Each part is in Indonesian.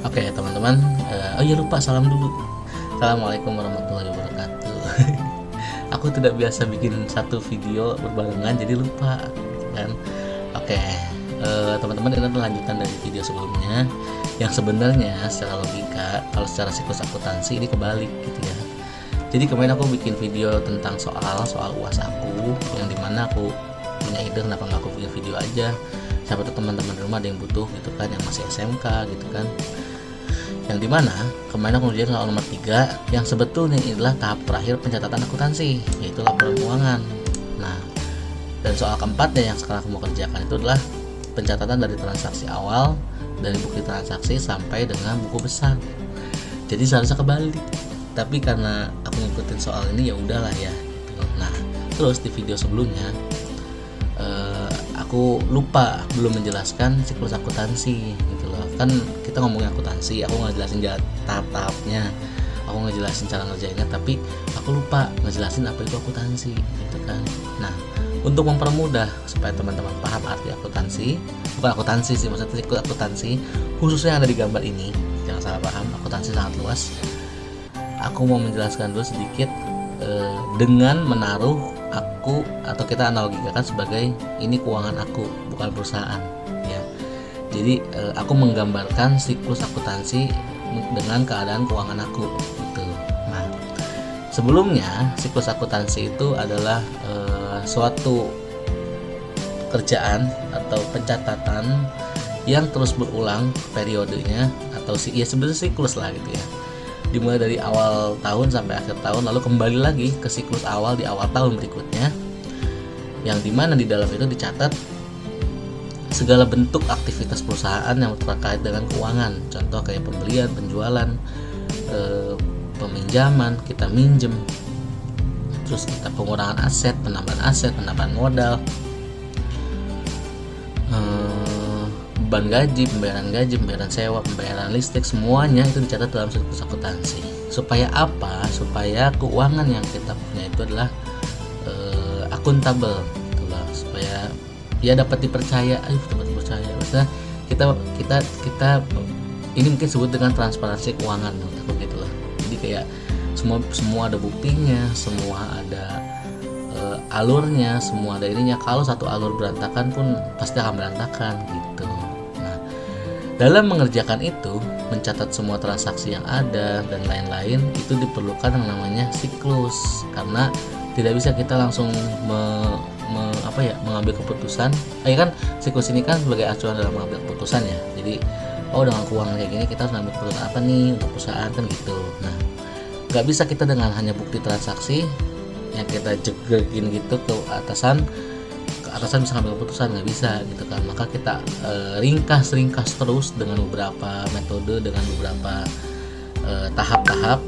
Oke teman-teman, oh iya lupa salam dulu. Assalamualaikum warahmatullahi wabarakatuh. Aku tidak biasa bikin satu video berbarengan jadi lupa kan. Oke, teman-teman, ini adalah lanjutan dari video sebelumnya yang sebenarnya secara logika kalau secara siklus akuntansi ini kebalik gitu ya. Jadi kemarin aku bikin video tentang soal UAS aku, yang dimana aku punya ide kenapa nggak aku bikin video aja. Siapa tuh teman-teman di rumah ada yang butuh gitu kan, yang masih SMK gitu kan. Yang dimana kemarin aku ngerjain soal nomor 3 yang sebetulnya adalah tahap terakhir pencatatan akuntansi, yaitu laporan keuangan. Nah, dan soal keempatnya yang sekarang aku mau kerjakan itu adalah pencatatan dari transaksi awal, dari bukti transaksi sampai dengan buku besar. Jadi seharusnya kebalik, tapi karena aku ngikutin soal ini ya udahlah ya gitu. Nah, terus di video sebelumnya aku lupa belum menjelaskan siklus akuntansi gitu loh. Kan kita ngomongin akuntansi, aku ngejelasin tahap-tahapnya, aku ngejelasin cara ngerjainnya, tapi aku lupa ngejelasin apa itu akuntansi gitu kan. Nah, untuk mempermudah supaya teman-teman paham arti akuntansi, bukan akuntansi sih, maksudnya siklus akuntansi khususnya yang ada di gambar ini, jangan salah paham, akuntansi sangat luas. Aku mau menjelaskan dulu sedikit dengan menaruh aku, atau kita analogikan sebagai ini keuangan aku, bukan perusahaan ya. Jadi aku menggambarkan siklus akuntansi dengan keadaan keuangan aku gitu. Nah, sebelumnya siklus akuntansi itu adalah suatu kerjaan atau pencatatan yang terus berulang periodenya, atau ya sebenarnya siklus lah gitu ya, dimulai dari awal tahun sampai akhir tahun, lalu kembali lagi ke siklus awal di awal tahun berikutnya, yang dimana di dalam itu dicatat segala bentuk aktivitas perusahaan yang terkait dengan keuangan. Contoh kayak pembelian, penjualan, peminjaman, kita minjem, terus kita pengurangan aset, penambahan modal, beban gaji, pembayaran sewa, pembayaran listrik, semuanya itu dicatat dalam siklus akuntansi. Supaya apa? Supaya keuangan yang kita punya itu adalah akuntabel, gitu loh. Supaya ya dapat dipercaya, Maksudnya kita ini mungkin sebut dengan transparansi keuangan, menurut aku gitu loh. Jadi kayak semua ada buktinya, semua ada alurnya, semua ada ininya. Kalau satu alur berantakan pun pasti akan berantakan gitu. Dalam mengerjakan itu, mencatat semua transaksi yang ada dan lain-lain, itu diperlukan yang namanya siklus, karena tidak bisa kita langsung mengambil keputusan. Kan siklus ini kan sebagai acuan dalam mengambil keputusan ya. Jadi dengan keuangan kayak gini kita harus mengambil keputusan apa nih untuk perusahaan kan gitu. Nah, nggak bisa kita dengan hanya bukti transaksi yang kita jegrekin gitu ke atasan bisa ngambil keputusan, nggak bisa gitu kan. Maka kita ringkas terus dengan beberapa metode, dengan beberapa tahap-tahap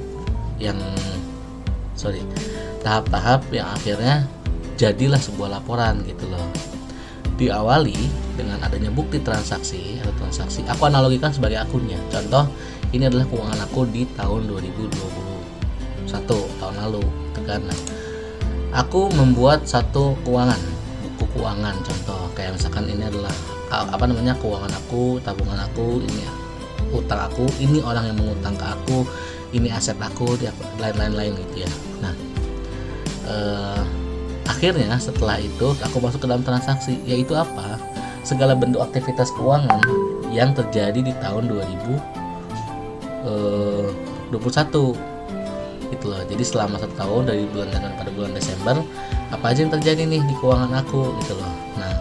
yang akhirnya jadilah sebuah laporan gitu loh. Diawali dengan adanya bukti transaksi atau transaksi, aku analogikan sebagai akunnya. Contoh, ini adalah keuangan aku di tahun 2021, tahun lalu gitu kan. Nah, aku membuat satu buku keuangan, contoh kayak misalkan ini adalah keuangan aku, tabungan aku, ini utang aku, ini orang yang mengutang ke aku, ini aset aku, lain-lain gitu ya. Nah, akhirnya setelah itu aku masuk ke dalam transaksi, yaitu apa? Segala bentuk aktivitas keuangan yang terjadi di tahun 2021 gitu loh. Jadi selama 1 tahun dari bulan Januari pada bulan Desember, apa aja yang terjadi nih di keuangan aku gitu loh. Nah,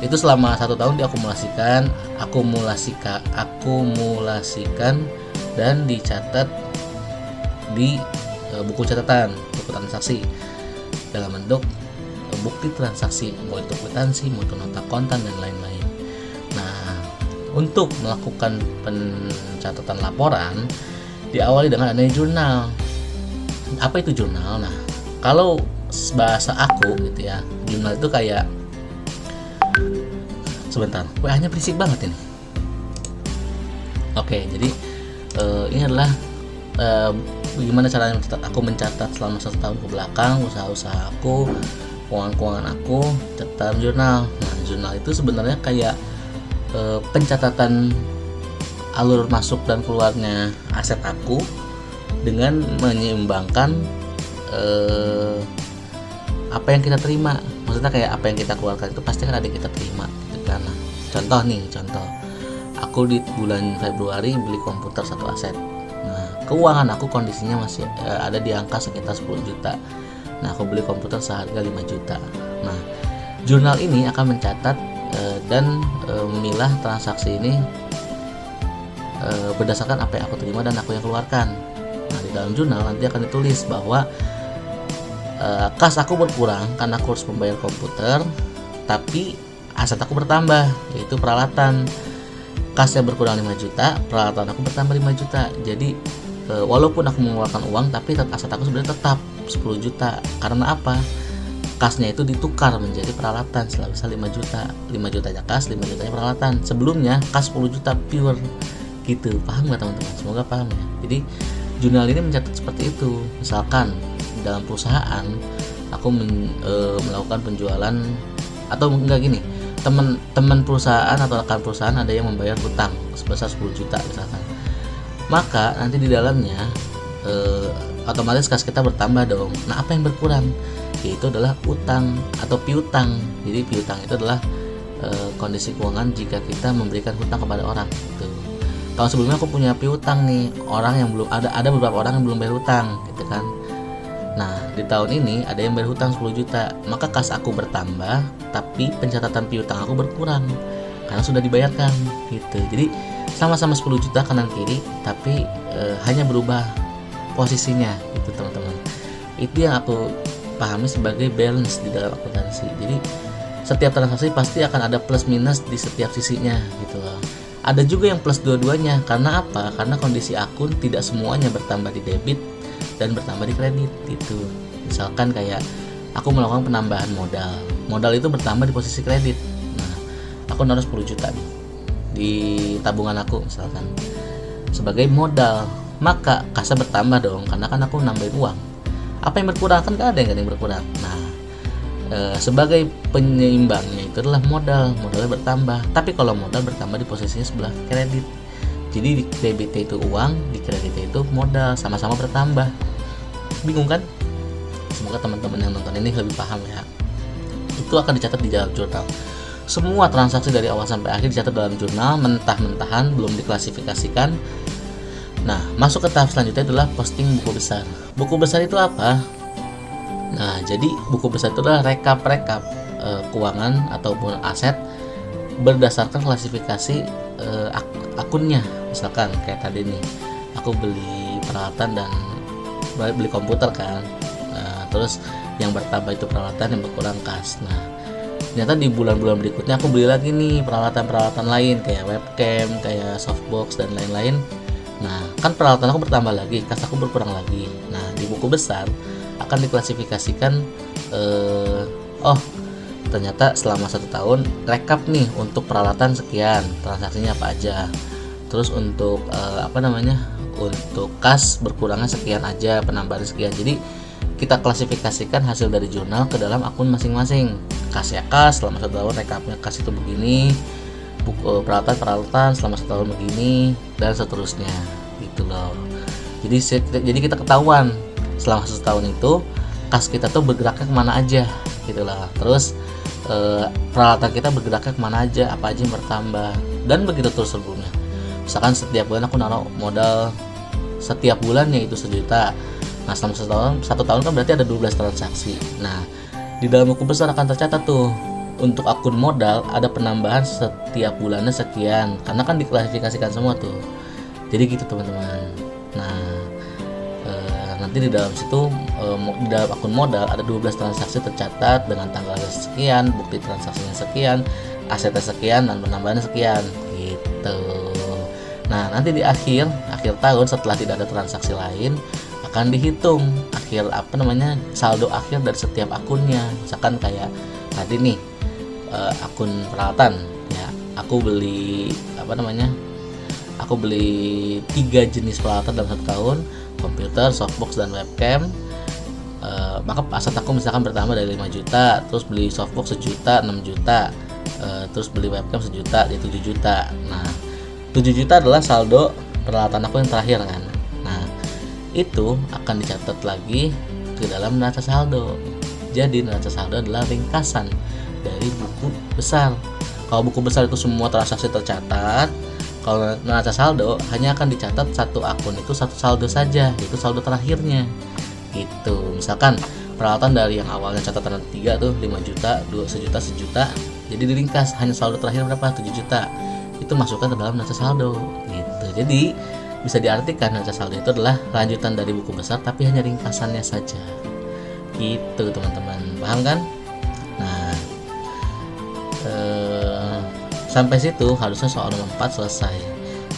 itu selama 1 tahun diakumulasikan, akumulasikan dan dicatat di buku catatan, buku transaksi dalam bentuk bukti transaksi, mau itu kwitansi, mau itu nota kontan dan lain-lain. Nah, untuk melakukan pencatatan laporan diawali dengan adanya jurnal. Apa itu jurnal? Nah, kalau bahasa aku gitu ya, jurnal itu kayak, sebentar, WA-nya berisik banget ini. Oke, jadi ini adalah bagaimana caranya aku mencatat selama 1 tahun ke belakang usaha-usaha aku, keuangan aku, catatan jurnal. Nah, jurnal itu sebenarnya kayak pencatatan alur masuk dan keluarnya aset aku dengan menyeimbangkan apa yang kita terima. Maksudnya kayak apa yang kita keluarkan itu pasti kan ada yang kita terima gitu kan. Nah, contoh aku di bulan Februari beli komputer satu aset. Nah, keuangan aku kondisinya masih ada di angka sekitar 10 juta. Nah, aku beli komputer seharga 5 juta. Nah, jurnal ini akan mencatat dan memilah transaksi ini berdasarkan apa yang aku terima dan aku yang keluarkan. Nah, di dalam jurnal nanti akan ditulis bahwa kas aku berkurang karena aku harus membayar komputer, tapi aset aku bertambah, yaitu peralatan. Kasnya berkurang 5 juta, peralatan aku bertambah 5 juta. Jadi walaupun aku mengeluarkan uang, tapi aset aku sebenarnya tetap 10 juta. Karena apa? Kasnya itu ditukar menjadi peralatan sebesar 5 juta. 5 jutanya kas, 5 jutanya peralatan. Sebelumnya kas 10 juta pure. Gitu. Paham nggak teman-teman? Semoga paham ya. Jadi jurnal ini mencatat seperti itu. Misalkan dalam perusahaan aku melakukan penjualan, atau enggak gini, teman perusahaan atau rekan perusahaan ada yang membayar hutang sebesar 10 juta misalkan, maka nanti di dalamnya otomatis kas kita bertambah dong. Nah, apa yang berkurang? Yaitu adalah utang atau piutang. Jadi piutang itu adalah kondisi keuangan jika kita memberikan hutang kepada orang gitu. Tahun sebelumnya aku punya piutang nih, orang yang belum ada beberapa orang yang belum bayar hutang gitu kan. Nah, di tahun ini ada yang bayar hutang 10 juta, maka kas aku bertambah, tapi pencatatan piutang aku berkurang karena sudah dibayarkan gitu. Jadi sama-sama 10 juta kanan kiri, tapi hanya berubah posisinya gitu teman-teman. Itu yang aku pahami sebagai balance di dalam akuntansi. Jadi setiap transaksi pasti akan ada plus minus di setiap sisinya gitu loh. Ada juga yang plus dua-duanya. Karena apa? Karena kondisi akun tidak semuanya bertambah di debit dan bertambah di kredit gitu. Misalkan kayak aku melakukan penambahan modal itu bertambah di posisi kredit. Nah, aku naruh 10 juta nih di tabungan aku misalkan sebagai modal, maka kasnya bertambah dong karena kan aku nambahin uang. Apa yang berkurang? Kan gak ada yang berkurang. Nah, sebagai penyeimbangnya itu adalah modalnya bertambah. Tapi kalau modal bertambah di posisinya sebelah kredit, jadi di debit itu uang, di kredit itu modal, sama-sama bertambah. Bingung kan? Semoga teman-teman yang nonton ini lebih paham ya. Itu akan dicatat di dalam jurnal. Semua transaksi dari awal sampai akhir dicatat dalam jurnal, mentah-mentahan, belum diklasifikasikan. Nah, masuk ke tahap selanjutnya adalah posting buku besar. Buku besar itu apa? Nah, jadi buku besar itu adalah rekap keuangan ataupun aset berdasarkan klasifikasi akunnya. Misalkan kayak tadi nih, aku beli peralatan dan beli komputer kan. Terus yang bertambah itu peralatan, yang berkurang kas. Nah, ternyata di bulan-bulan berikutnya aku beli lagi nih peralatan lain kayak webcam, kayak softbox dan lain-lain. Nah, kan peralatan aku bertambah lagi, kas aku berkurang lagi. Nah, di buku besar akan diklasifikasikan ternyata selama 1 tahun rekap nih untuk peralatan sekian, transaksinya apa aja. Terus untuk untuk kas berkurangnya sekian aja, penambahan sekian. Jadi kita klasifikasikan hasil dari jurnal ke dalam akun masing-masing. Kas ya kas, selama 1 tahun rekapnya kas itu begini, peralatan selama 1 tahun begini, dan seterusnya gitu loh. Jadi kita ketahuan selama 1 tahun itu kas kita tuh bergeraknya kemana aja gitu lah. Terus peralatan kita bergeraknya kemana aja, apa aja yang bertambah, dan begitu terus sebelumnya. Misalkan setiap bulan aku naruh modal setiap bulan yaitu 1 juta. Nah, selama 1 tahun kan berarti ada 12 transaksi. Nah, di dalam buku besar akan tercatat tuh untuk akun modal ada penambahan setiap bulannya sekian, karena kan diklasifikasikan semua tuh. Jadi gitu teman-teman. Nah, nanti di dalam situ di dalam akun modal ada 12 transaksi tercatat dengan tanggalnya sekian, bukti transaksinya sekian, asetnya sekian, dan penambahannya sekian gitu. Nah, nanti di akhir tahun setelah tidak ada transaksi lain akan dihitung saldo akhir dari setiap akunnya. Misalkan kayak tadi nih akun peralatan ya, aku beli 3 jenis peralatan dalam 1 tahun, komputer, softbox, dan webcam. Maka aset aku misalkan bertambah dari 5 juta, terus beli softbox 1 juta, 6 juta, terus beli webcam 1 juta, jadi 7 juta. Nah, 7 juta adalah saldo peralatan aku yang terakhir kan. Nah, itu akan dicatat lagi ke dalam neraca saldo. Jadi neraca saldo adalah ringkasan dari buku besar. Kalau buku besar itu semua transaksi tercatat, kalau neraca saldo hanya akan dicatat satu akun itu satu saldo saja, yaitu saldo terakhirnya. Gitu. Misalkan peralatan dari yang awalnya catatan 3 tuh 5 juta, 1 juta, jadi diringkas hanya saldo terakhir berapa? 7 juta. Itu masukkan ke dalam neraca saldo gitu. Jadi bisa diartikan neraca saldo itu adalah lanjutan dari buku besar tapi hanya ringkasannya saja. Gitu teman-teman, paham kan? Nah, sampai situ harusnya soal nomor 4 selesai.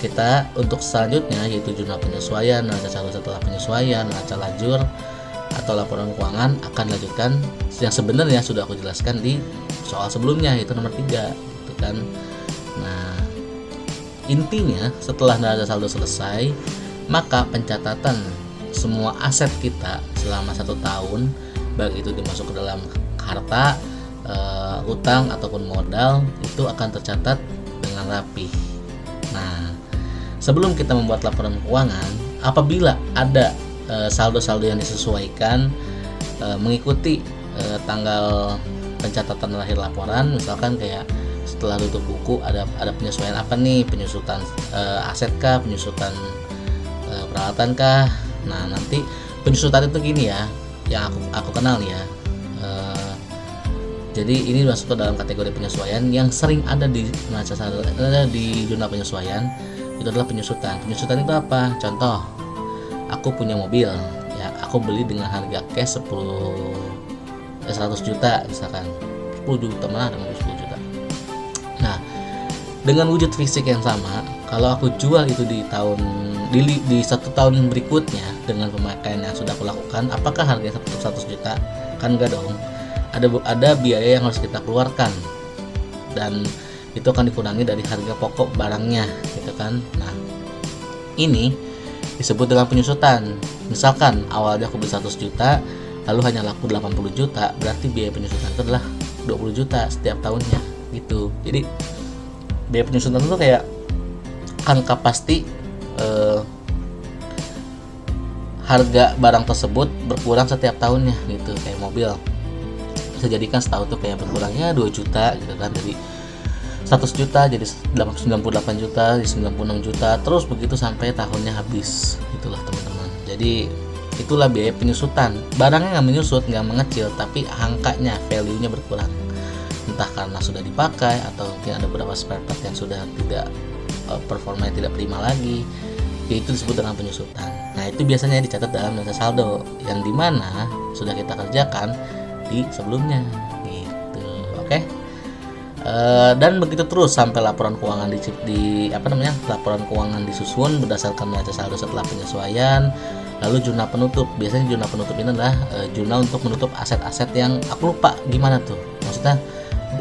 Kita untuk selanjutnya yaitu jurnal penyesuaian, neraca saldo setelah penyesuaian, neraca lajur atau laporan keuangan akan dilanjutkan yang sebenarnya sudah aku jelaskan di soal sebelumnya, yaitu nomor 3 gitu kan. Nah, intinya setelah neraca saldo selesai, maka pencatatan semua aset kita selama 1 tahun, baik itu dimasuk ke dalam harta, utang ataupun modal, itu akan tercatat dengan rapi. Nah, sebelum kita membuat laporan keuangan, apabila ada saldo-saldo yang disesuaikan mengikuti tanggal pencatatan terakhir laporan, misalkan kayak setelah tutup buku ada penyesuaian apa nih, penyusutan aset kah, penyusutan peralatan kah. Nah, nanti penyusutan itu gini ya, yang aku kenal nih ya. Jadi ini masuk ke dalam kategori penyesuaian yang sering ada di neraca saldo, di jurnal penyesuaian, itu adalah penyusutan. Penyusutan itu apa? Contoh, aku punya mobil ya, aku beli dengan harga cash 100 juta misalkan, 10 juta mana ada mobil 10 juta. Nah, dengan wujud fisik yang sama, kalau aku jual itu di 1 tahun berikutnya dengan pemakaian yang sudah aku lakukan, apakah harganya 100 juta? Kan enggak dong. Ada biaya yang harus kita keluarkan dan itu akan dikurangi dari harga pokok barangnya gitu kan. Nah, ini disebut dengan penyusutan. Misalkan awalnya aku beli 100 juta lalu hanya laku 80 juta, berarti biaya penyusutan itu adalah 20 juta setiap tahunnya gitu. Jadi biaya penyusutan itu kayak angka pasti harga barang tersebut berkurang setiap tahunnya gitu. Kayak mobil bisa jadikan setahun tuh kayak berkurangnya 2 juta gitu kan, dari 100 juta jadi 98 juta, jadi 96 juta, terus begitu sampai tahunnya habis. Itulah teman-teman. Jadi itulah biaya penyusutan. Barangnya nggak menyusut, nggak mengecil, tapi angkanya, value-nya berkurang. Entah karena sudah dipakai atau mungkin ada beberapa spare part yang sudah tidak performanya tidak prima lagi. Itu disebut dengan penyusutan. Nah, itu biasanya dicatat dalam neraca saldo yang dimana sudah kita kerjakan di sebelumnya gitu. Oke. Dan begitu terus sampai laporan keuangan laporan keuangan disusun berdasarkan neraca saldo setelah penyesuaian. Lalu jurnal penutup. Biasanya jurnal penutup ini adalah jurnal untuk menutup aset-aset yang aku lupa gimana tuh. Maksudnya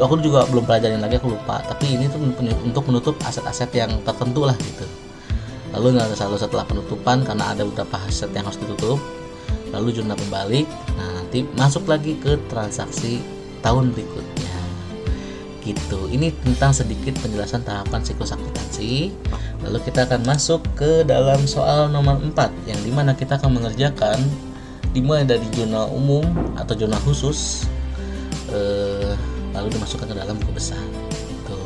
aku juga belum pelajarin lagi, aku lupa. Tapi ini tuh untuk menutup aset-aset yang tertentu lah gitu. Lalu neraca saldo setelah penutupan karena ada beberapa aset yang harus ditutup. Lalu jurnal pembalik. Nah, nanti masuk lagi ke transaksi tahun berikutnya gitu. Ini tentang sedikit penjelasan tahapan siklus akuntansi. Lalu kita akan masuk ke dalam soal nomor 4 yang dimana kita akan mengerjakan dimulai dari jurnal umum atau jurnal khusus, lalu dimasukkan ke dalam buku besar gitu.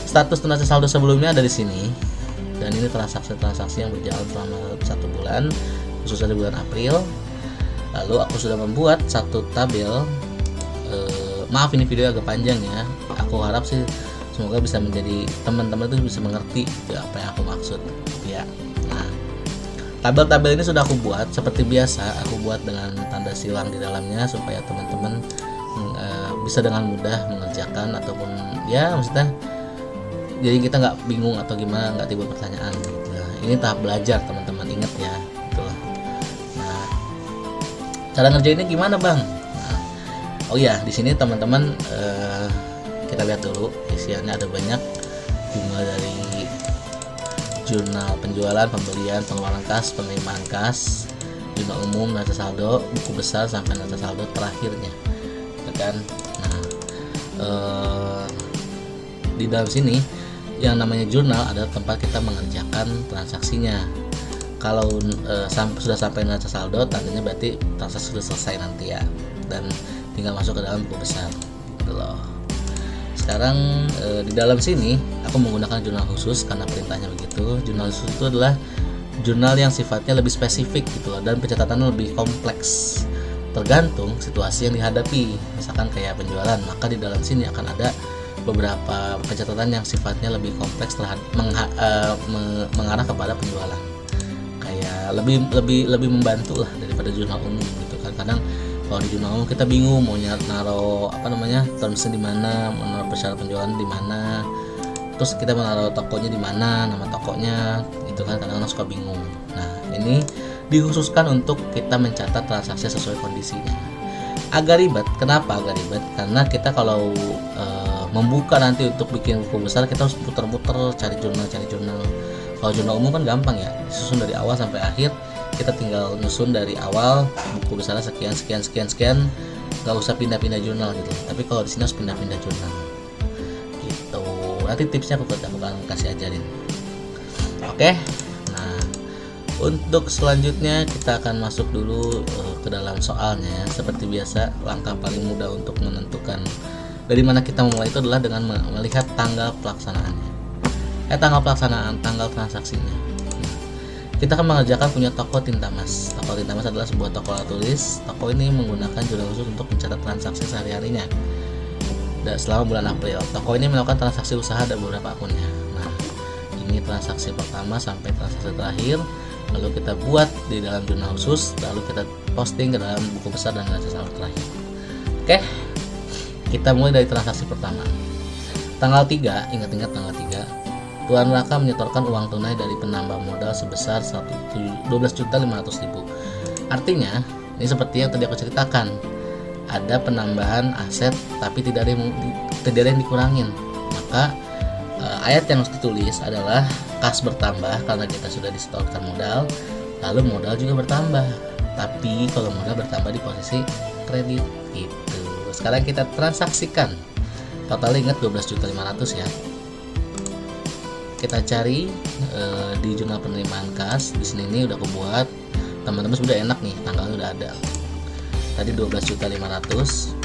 Status neraca saldo sebelumnya ada di sini, dan ini transaksi-transaksi yang berjalan selama 1 bulan, khususnya di bulan April. Lalu aku sudah membuat satu tabel. Maaf ini video agak panjang ya. Aku harap sih semoga bisa menjadi teman-teman itu bisa mengerti apa yang aku maksud ya. Nah, tabel-tabel ini sudah aku buat seperti biasa. Aku buat dengan tanda silang di dalamnya supaya teman-teman bisa dengan mudah mengerjakan ataupun ya maksudnya jadi kita nggak bingung atau gimana, nggak timbul pertanyaan gitu. Nah, ini tahap belajar teman-teman, ingat ya itulah. Nah, cara ngerjainnya gimana bang? Nah, oh ya di sini teman-teman kita lihat dulu isiannya ada banyak, dimulai dari jurnal penjualan, pembelian, pengeluaran kas, penerimaan kas, jurnal umum, neraca saldo, buku besar sampai neraca saldo terakhirnya, ya kan? Nah, di dalam sini yang namanya jurnal adalah tempat kita mengerjakan transaksinya. Kalau sudah sampai neraca saldo, tandanya berarti transaksi sudah selesai nanti ya, dan tinggal masuk ke dalam buku besar gitu loh. Sekarang di dalam sini aku menggunakan jurnal khusus karena perintahnya begitu. Jurnal khusus itu adalah jurnal yang sifatnya lebih spesifik gitu loh, dan pencatatannya lebih kompleks tergantung situasi yang dihadapi. Misalkan kayak penjualan, maka di dalam sini akan ada beberapa pencatatan yang sifatnya lebih kompleks mengarah kepada penjualan. Kayak lebih membantu lah daripada jurnal umum gitu kan. Kadang kalau di jurnal umum kita bingung mau naruh termsnya di mana, mau naruh persyarat penjualan di mana, terus kita menaruh tokonya di mana, nama tokonya gitu kan, kadang-kadang suka bingung. Nah, ini dikhususkan untuk kita mencatat transaksi sesuai kondisinya. Agak ribet. Kenapa agak ribet? Karena kita kalau membuka nanti untuk bikin buku besar, kita harus putar-putar cari jurnal. Kalau jurnal umum kan gampang ya, disusun dari awal sampai akhir. Kita tinggal nyusun dari awal buku besarnya sekian, nggak usah pindah-pindah jurnal gitu. Tapi kalau di sini harus pindah-pindah jurnal. Gitu. Nanti tipsnya aku akan kasih ajarin. Oke. Nah, untuk selanjutnya kita akan masuk dulu ke dalam soalnya. Seperti biasa, langkah paling mudah untuk menentukan dari mana kita memulai itu adalah dengan melihat tanggal pelaksanaannya. Tanggal pelaksanaan, tanggal transaksinya. Nah, kita akan mengerjakan punya toko tinta mas. Toko tinta mas adalah sebuah toko alat tulis. Toko ini menggunakan jurnal khusus untuk mencatat transaksi sehari-harinya. Dan selama bulan April, toko ini melakukan transaksi usaha dan beberapa akunnya. Nah, ini transaksi pertama sampai transaksi terakhir. Lalu kita buat di dalam jurnal khusus, lalu kita posting ke dalam buku besar dan neraca saldo terakhir. Oke, kita mulai dari transaksi pertama. Tanggal 3, ingat-ingat tanggal 3, Tuan Raka menyetorkan uang tunai dari penambah modal sebesar 12.500.000. Artinya, ini seperti yang tadi aku ceritakan, ada penambahan aset tapi tidak ada yang dikurangin. Maka ayat yang harus ditulis adalah kas bertambah karena kita sudah disetorkan modal, lalu modal juga bertambah. Tapi kalau modal bertambah di posisi kredit gitu. Sekarang kita transaksikan. Totalnya ingat 12.500.000 ya. Kita cari di jurnal penerimaan kas. Di sini ini udah aku buat. Teman-teman sudah enak nih, tanggalnya udah ada. Tadi 12.500.000.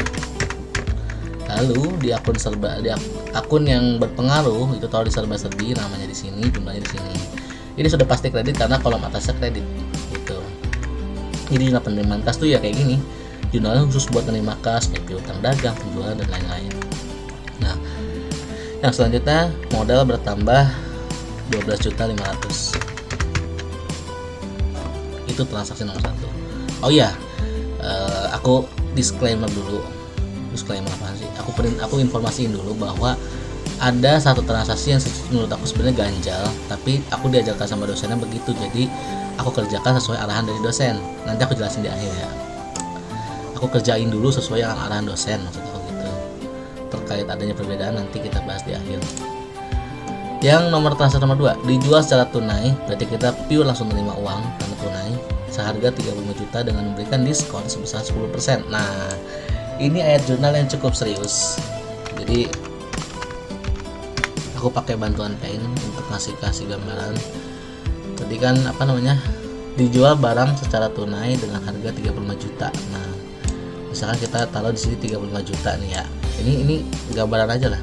Lalu di akun yang berpengaruh itu taruh di serba-serbi, namanya di sini, jumlahnya di sini. Ini sudah pasti kredit karena kolom atasnya kredit gitu. Jadi jurnal penerimaan kas tuh ya kayak gini. Jurnalnya khusus buat menerima kas, kayak piutang dagang, penjualan dan lain-lain. Nah, yang selanjutnya modal bertambah 12.500.000. Itu transaksi nomor 1. Oh iya, aku disclaimer dulu. Disclaimer apa sih? Aku informasiin dulu bahwa ada satu transaksi yang menurut aku sebenarnya ganjal, tapi aku diajarkan sama dosennya begitu, jadi aku kerjakan sesuai arahan dari dosen. Nanti aku jelasin di akhir ya. Aku kerjain dulu sesuai arahan dosen, maksud aku gitu. Terkait adanya perbedaan nanti kita bahas di akhir. Yang nomor transaksi nomor 2, dijual secara tunai, berarti kita pure langsung menerima uang karena tunai seharga 35 juta dengan memberikan diskon sebesar 10%. Nah, ini ayat jurnal yang cukup serius. Jadi aku pakai bantuan Paint untuk kasih gambaran. Tadi kan dijual barang secara tunai dengan harga 35 juta. Nah, misalkan kita taruh di sini 35 juta nih ya. Ini gambaran aja lah.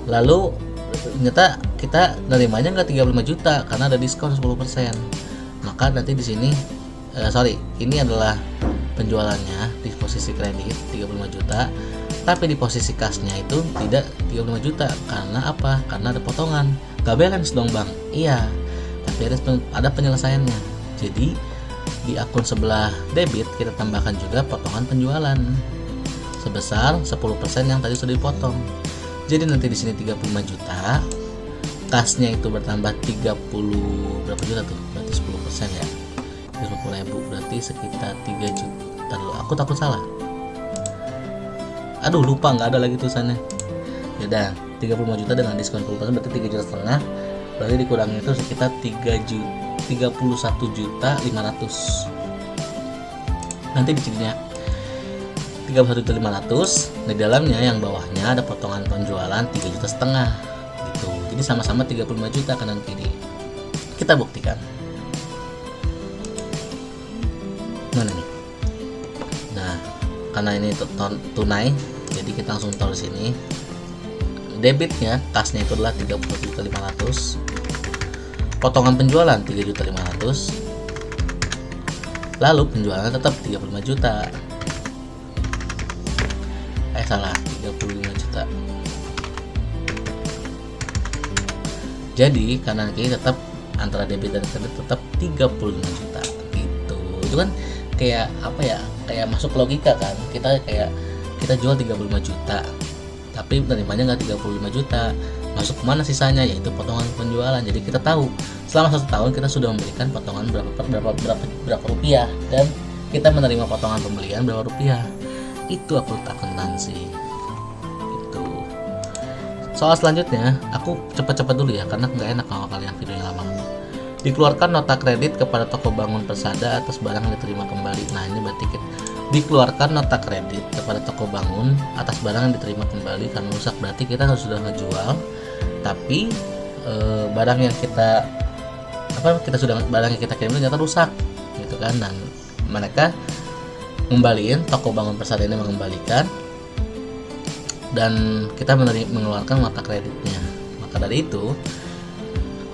Lalu ternyata kita nerimanya nggak 35 juta karena ada diskon 10%. Maka nanti di sini ini adalah penjualannya di posisi kredit 35 juta, tapi di posisi kasnya itu tidak 35 juta. Karena apa? Karena ada potongan. Gak balance dong bang. Iya, tapi ada penyelesaiannya. Jadi di akun sebelah debit kita tambahkan juga potongan penjualan sebesar 10% yang tadi sudah dipotong. Jadi nanti di sini 35 juta, kasnya itu bertambah 30 berapa juta tuh? Berarti 10% ya. 50.000 berarti sekitar 3 juta. Loh, aku takut salah. Aduh, lupa nggak ada lagi tulisannya. Yaudah, 35 juta dengan diskon 10% berarti 3,5 juta. Berarti dikurangi itu sekitar 31.500.000. Nanti di sininya 31.500.000, di dalamnya yang bawahnya ada potongan penjualan 3,5 juta gitu. Jadi Jadi sama-sama 35 juta kanan kiri. Kita buktikan. Mana nih? Nah, karena ini tunai, jadi kita langsung taruh sini. Debitnya, kasnya itu adalah 30.500. Potongan penjualan 3.500. Lalu penjualannya tetap 35 juta. Salah, 35 juta. Jadi kanan kiri tetap antara debit dan kredit tetap 35 juta gitu. Itu kan kayak apa ya? Kayak masuk logika kan. Kita jual 35 juta. Tapi penerimanya nggak 35 juta. Masuk kemana sisanya? Yaitu potongan penjualan. Jadi kita tahu selama 1 tahun kita sudah memberikan potongan berapa rupiah, dan kita menerima potongan pembelian berapa rupiah. Itu akuntansi. Itu. Soal selanjutnya, aku cepat-cepat dulu ya karena nggak enak kalau kalian videonya lama. Dikeluarkan nota kredit kepada toko bangun Persada atas barang yang diterima kembali. Nah, ini berarti dikeluarkan nota kredit kepada toko bangun atas barang yang diterima kembali karena rusak. Berarti kita sudah ngejual, tapi barang yang kita kirim ternyata rusak, gitu kan. Dan mereka ngembaliin, toko bangun Persada ini mengembalikan, dan kita mengeluarkan nota kreditnya. Maka dari itu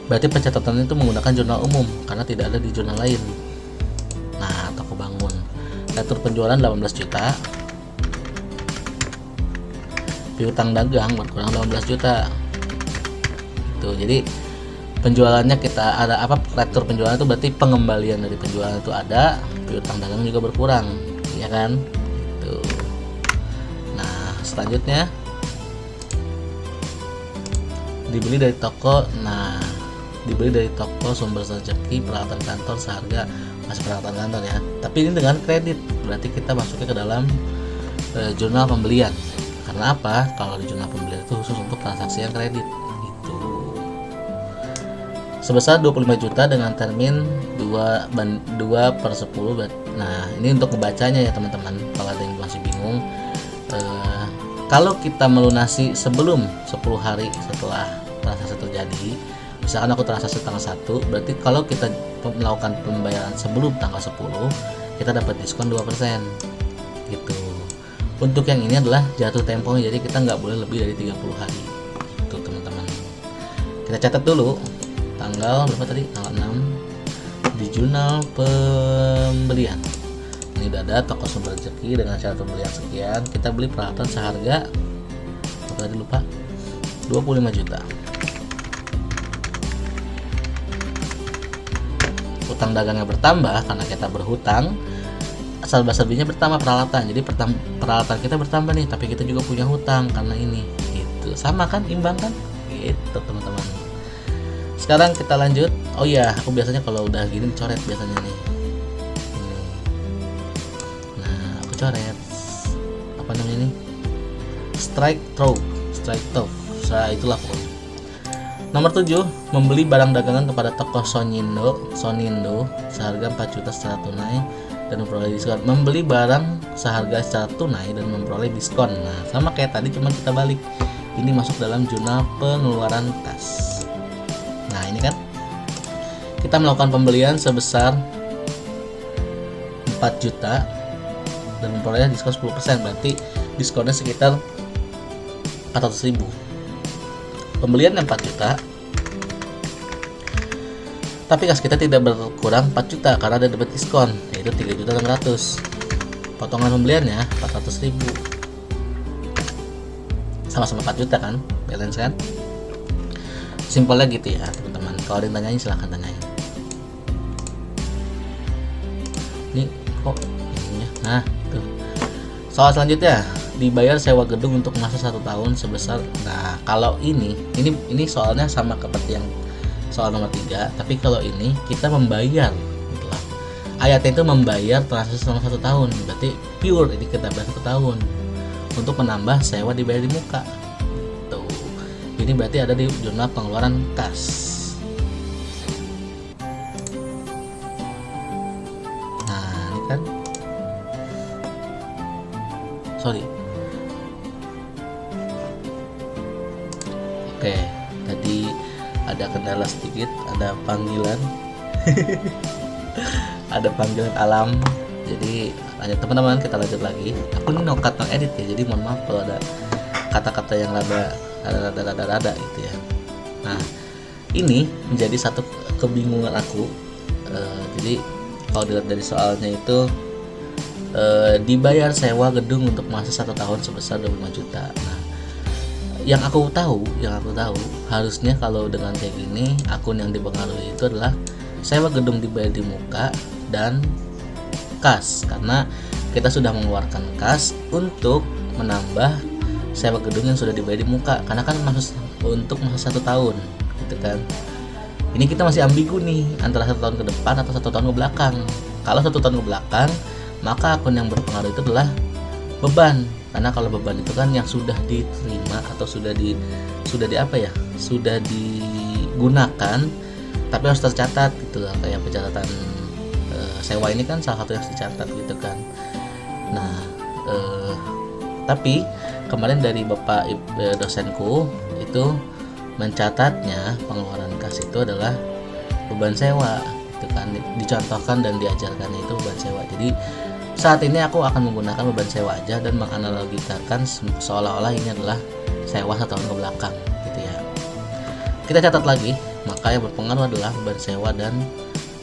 berarti pencatatan itu menggunakan jurnal umum karena tidak ada di jurnal lain. Nah, toko bangun, retur penjualan 18 juta, piutang dagang berkurang 18 juta. Itu jadi penjualannya kita ada retur penjualan itu berarti pengembalian dari penjualan itu ada, piutang dagang juga berkurang, ya kan? Gitu. Nah, selanjutnya dibeli dari toko. Nah, dibeli dari toko Sumber Rezeki peralatan kantor seharga, masih peralatan kantor ya, tapi ini dengan kredit, berarti kita masuknya ke dalam jurnal pembelian. Karena apa? Kalau di jurnal pembelian itu khusus untuk transaksi yang kredit. Itu sebesar 25 juta dengan termin 2/10. Nah, ini untuk membacanya ya teman-teman, kalau ada yang masih bingung. Kalau kita melunasi sebelum 10 hari setelah transaksi terjadi, misalkan aku transaksi tanggal 1, berarti kalau kita melakukan pembayaran sebelum tanggal 10, kita dapat diskon 2% gitu. Untuk yang ini adalah jatuh temponya, jadi kita nggak boleh lebih dari 30 hari itu teman-teman. Kita catat dulu tanggal berapa tadi, tanggal 6 di jurnal pembelian. Ini udah ada toko Sumber Rezeki dengan syarat pembelian sekian, kita beli peralatan seharga apa tadi lupa, 25 juta. Utang dagangnya bertambah karena kita berhutang, asal basarbinya bertambah peralatan. Jadi peralatan kita bertambah nih, tapi kita juga punya hutang karena ini. Gitu. Sama kan, imbang kan? Gitu teman-teman. Sekarang kita lanjut. Oh iya, aku biasanya kalau udah gini coret biasanya nih. Nah, aku coret apa namanya nih? Strike through. Nah, itulah pokoknya. Nomor 7, membeli barang dagangan kepada toko Sonindo seharga 4 juta secara tunai dan memperoleh diskon. Membeli barang seharga secara tunai dan memperoleh diskon. Nah, sama kayak tadi, cuma kita balik. Ini masuk dalam jurnal pengeluaran kas. Nah, ini kan kita melakukan pembelian sebesar 4 juta dan memperoleh diskon 10%, berarti diskonnya sekitar 400.000. Pembelian 4 juta, tapi kas kita tidak berkurang 4 juta karena ada dapat diskon, yaitu 3.600.000. Potongan pembeliannya 400.000, sama-sama 4 juta kan, balance kan. Simpelnya gitu ya teman-teman. Kalau ada yang tanyain silahkan tanyain. Ini kok ininya. Nah, tuh. Soal selanjutnya, dibayar sewa gedung untuk masa 1 tahun sebesar. Nah, kalau ini soalnya sama seperti yang soal nomor 3, tapi kalau ini kita membayar gitu lah. Ayatnya itu membayar transaksi selama 1 tahun, berarti pure ini kita bayar 1 tahun untuk menambah sewa dibayar di muka. Tuh. Ini berarti ada di jurnal pengeluaran kas. Nah, ini kan Oke, tadi ada kendala sedikit, ada panggilan ada panggilan alam. Jadi lanjut teman-teman, kita lanjut lagi. Aku ini no cut no edit ya, jadi mohon maaf kalau ada kata-kata yang rada gitu ya. Nah, ini menjadi satu kebingungan aku. Jadi kalau dilihat dari soalnya itu dibayar sewa gedung untuk masa 1 tahun sebesar 25 juta. Nah, yang aku tahu harusnya kalau dengan kayak gini akun yang dipengaruhi itu adalah sewa gedung dibayar di muka dan kas, karena kita sudah mengeluarkan kas untuk menambah sewa gedung yang sudah dibayar di muka, karena kan untuk masa 1 tahun gitu kan. Ini kita masih ambigu nih antara 1 tahun ke depan atau 1 tahun ke belakang. Kalau 1 tahun ke belakang, maka akun yang berpengaruh itu adalah beban, karena kalau beban itu kan yang sudah diterima atau sudah digunakan tapi harus tercatat gitu lah, kayak pencatatan sewa ini kan salah satu yang dicatat gitu kan. Nah, tapi kemarin dari bapak dosenku itu mencatatnya pengeluaran kas itu adalah beban sewa gitu kan, dicontohkan dan diajarkannya itu beban sewa. Jadi saat ini aku akan menggunakan beban sewa aja dan menganalogikakan seolah-olah ini adalah sewa 1 tahun ke belakang gitu ya. Kita catat lagi, maka yang berpengaruh adalah beban sewa dan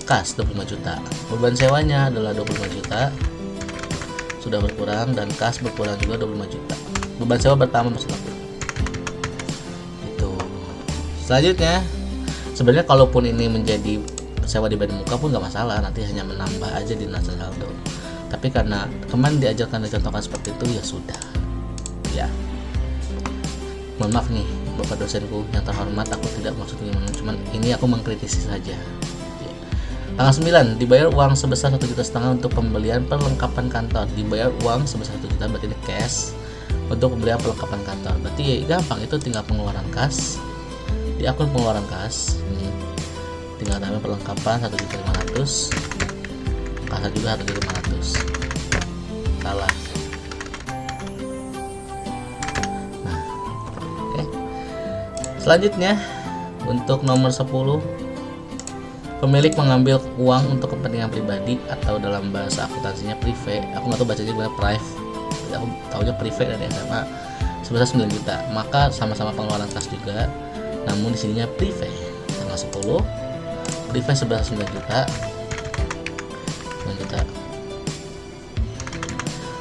kas 25 juta. Beban sewanya adalah 25 juta sudah berkurang, dan kas berkurang juga 25 juta. Beban sewa bertambah maksud aku. Itu. Selanjutnya, sebenarnya kalaupun ini menjadi sewa di muka pun nggak masalah, nanti hanya menambah aja di neraca saldo. Tapi karena kemarin diajarkan dan contohkan seperti itu, ya sudah. Ya. Mohon maaf nih bapak dosenku yang terhormat, aku tidak maksud gimana, cuman ini aku mengkritisi saja. Tanggal 9 dibayar uang sebesar 1,5 juta untuk pembelian perlengkapan kantor. Dibayar uang sebesar 1 juta berarti ini cash untuk pembelian perlengkapan kantor. Berarti ya gampang, itu tinggal pengeluaran kas di akun pengeluaran kas. Ini tinggal tambah perlengkapan 1.500.000, kasa juga 1.500.000. Salah. Nah, oke. Selanjutnya untuk nomor 10, pemilik mengambil uang untuk kepentingan pribadi atau dalam bahasa akuntansinya privé. Aku nggak tahu bacanya gimana, prive. Aku tahunya privé dari SMA sebesar 9 juta. Maka sama-sama pengeluaran kas juga, namun di sininya privé. Tanggal 10, privé sebesar 9 juta. 9 juta.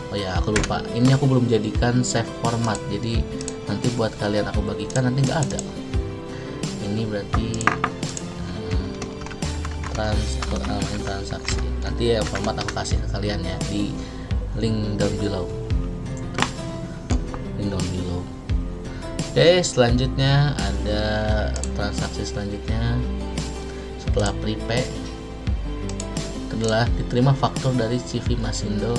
Oh ya, aku lupa. Ini aku belum jadikan save format. Jadi nanti buat kalian aku bagikan nanti nggak ada. Ini berarti transaksi. Nanti ya format aku kasih ke kalian ya di link down below. Oke, selanjutnya ada transaksi selanjutnya setelah prepaid adalah diterima faktur dari CV Masindo.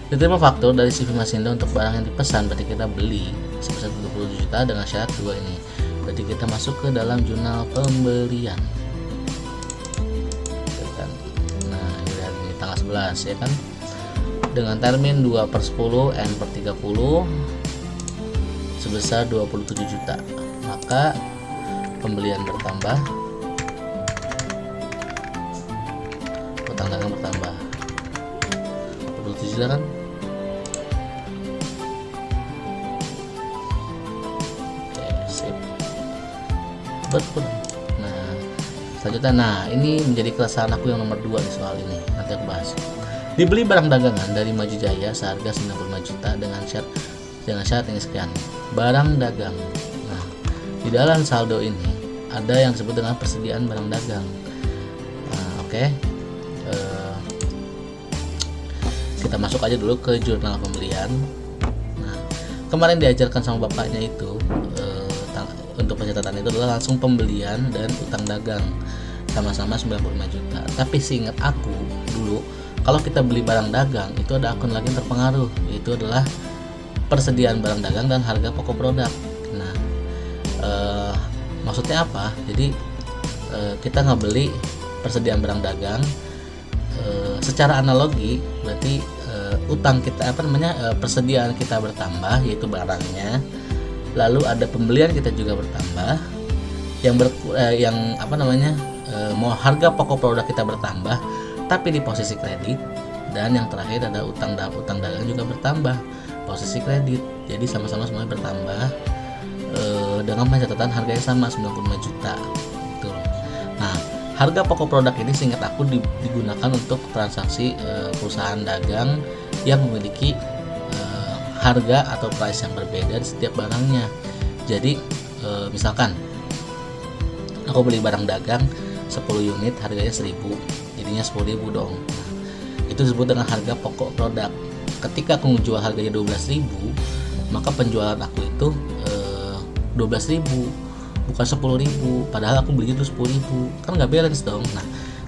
Diterima faktur dari CV Masindo untuk barang yang dipesan, berarti kita beli sebesar 20 juta dengan syarat 2 ini. Berarti kita masuk ke dalam jurnal pembelian. Tanggal 11 ya kan, dengan termin 2/10 N/30 sebesar 27 juta, maka pembelian bertambah, utang dagang bertambah 27 juta kan. Oke, sip, betul. Selanjutnya, nah ini menjadi keresahan aku yang nomor 2 di soal ini, nanti aku bahas. Dibeli barang dagangan dari Maju Jaya seharga 95 juta dengan syarat ini sekian. Barang dagang. Nah, di dalam saldo ini ada yang disebut dengan persediaan barang dagang. Nah, oke. Kita masuk aja dulu ke jurnal pembelian. Nah, kemarin diajarkan sama bapaknya itu untuk pencatatan itu adalah langsung pembelian dan utang dagang sama-sama 95 juta. Tapi seingat aku dulu, kalau kita beli barang dagang itu ada akun lagi yang terpengaruh, yaitu adalah persediaan barang dagang dan harga pokok produk. Nah, maksudnya apa? Jadi kita nggak beli persediaan barang dagang, secara analogi berarti utang kita persediaan kita bertambah, yaitu barangnya. Lalu ada pembelian kita juga bertambah, yang apa namanya, mau harga pokok produk kita bertambah tapi di posisi kredit, dan yang terakhir ada utang dagang juga bertambah posisi kredit. Jadi sama-sama semuanya bertambah dengan catatan harganya sama 95 juta gitu. Nah, harga pokok produk ini seingat aku digunakan untuk transaksi perusahaan dagang yang memiliki harga atau price yang berbeda di setiap barangnya. Jadi misalkan aku beli barang dagang 10 unit harganya 1000, jadinya 10.000 dong. Nah, itu disebut dengan harga pokok produk. Ketika aku menjual harganya 12.000, maka penjualan aku itu 12.000 bukan 10.000, padahal aku belinya itu 10.000, kan nggak balance dong. Nah,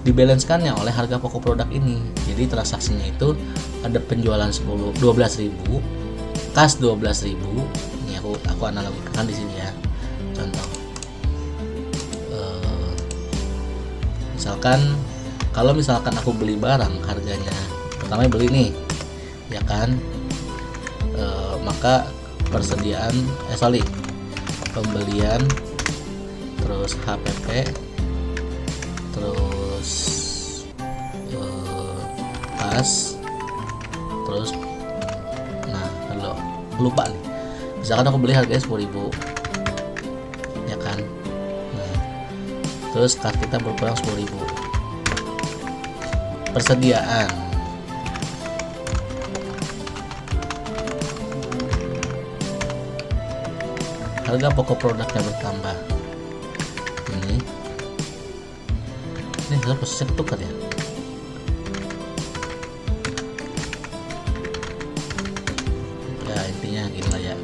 dibalancekannya oleh harga pokok produk ini. Jadi transaksinya itu ada penjualan 12.000, kas 12.000. Ini aku analogikan di sini ya. Contoh, misalkan kalau misalkan aku beli barang harganya, pertama beli nih, ya kan, maka pembelian, terus HPP, terus kas, terus lupa nih, misalkan aku beli harganya 10.000, ya kan. Nah, terus kas kita berkurang 10.000. Persediaan, harga pokok produknya bertambah. Ini harus posisinya ketukar ya. Ya intinya gini lah ya.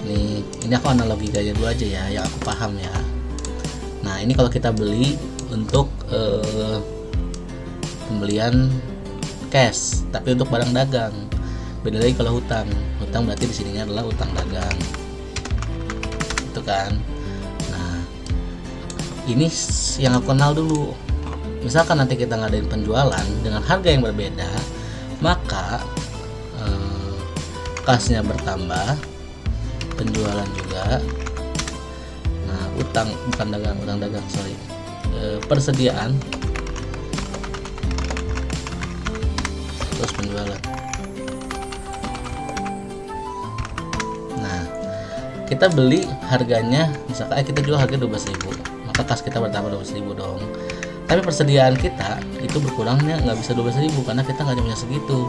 Ini aku analogi gaya dulu aja ya, yang aku paham ya. Nah, ini kalau kita beli untuk pembelian cash, tapi untuk barang dagang. Beda lagi kalau hutang berarti di sininya adalah hutang dagang. Itu kan. Nah, ini yang aku kenal dulu. Misalkan nanti kita ngadain penjualan dengan harga yang berbeda, maka kasnya bertambah, penjualan juga. Nah, utang dagang, persediaan, terus penjualan. Nah, kita beli harganya, misalkan kita jual harga 12.000, maka kas kita bertambah 12.000 dong. Tapi persediaan kita itu berkurangnya nggak bisa 12.000 karena kita nggak punya segitu,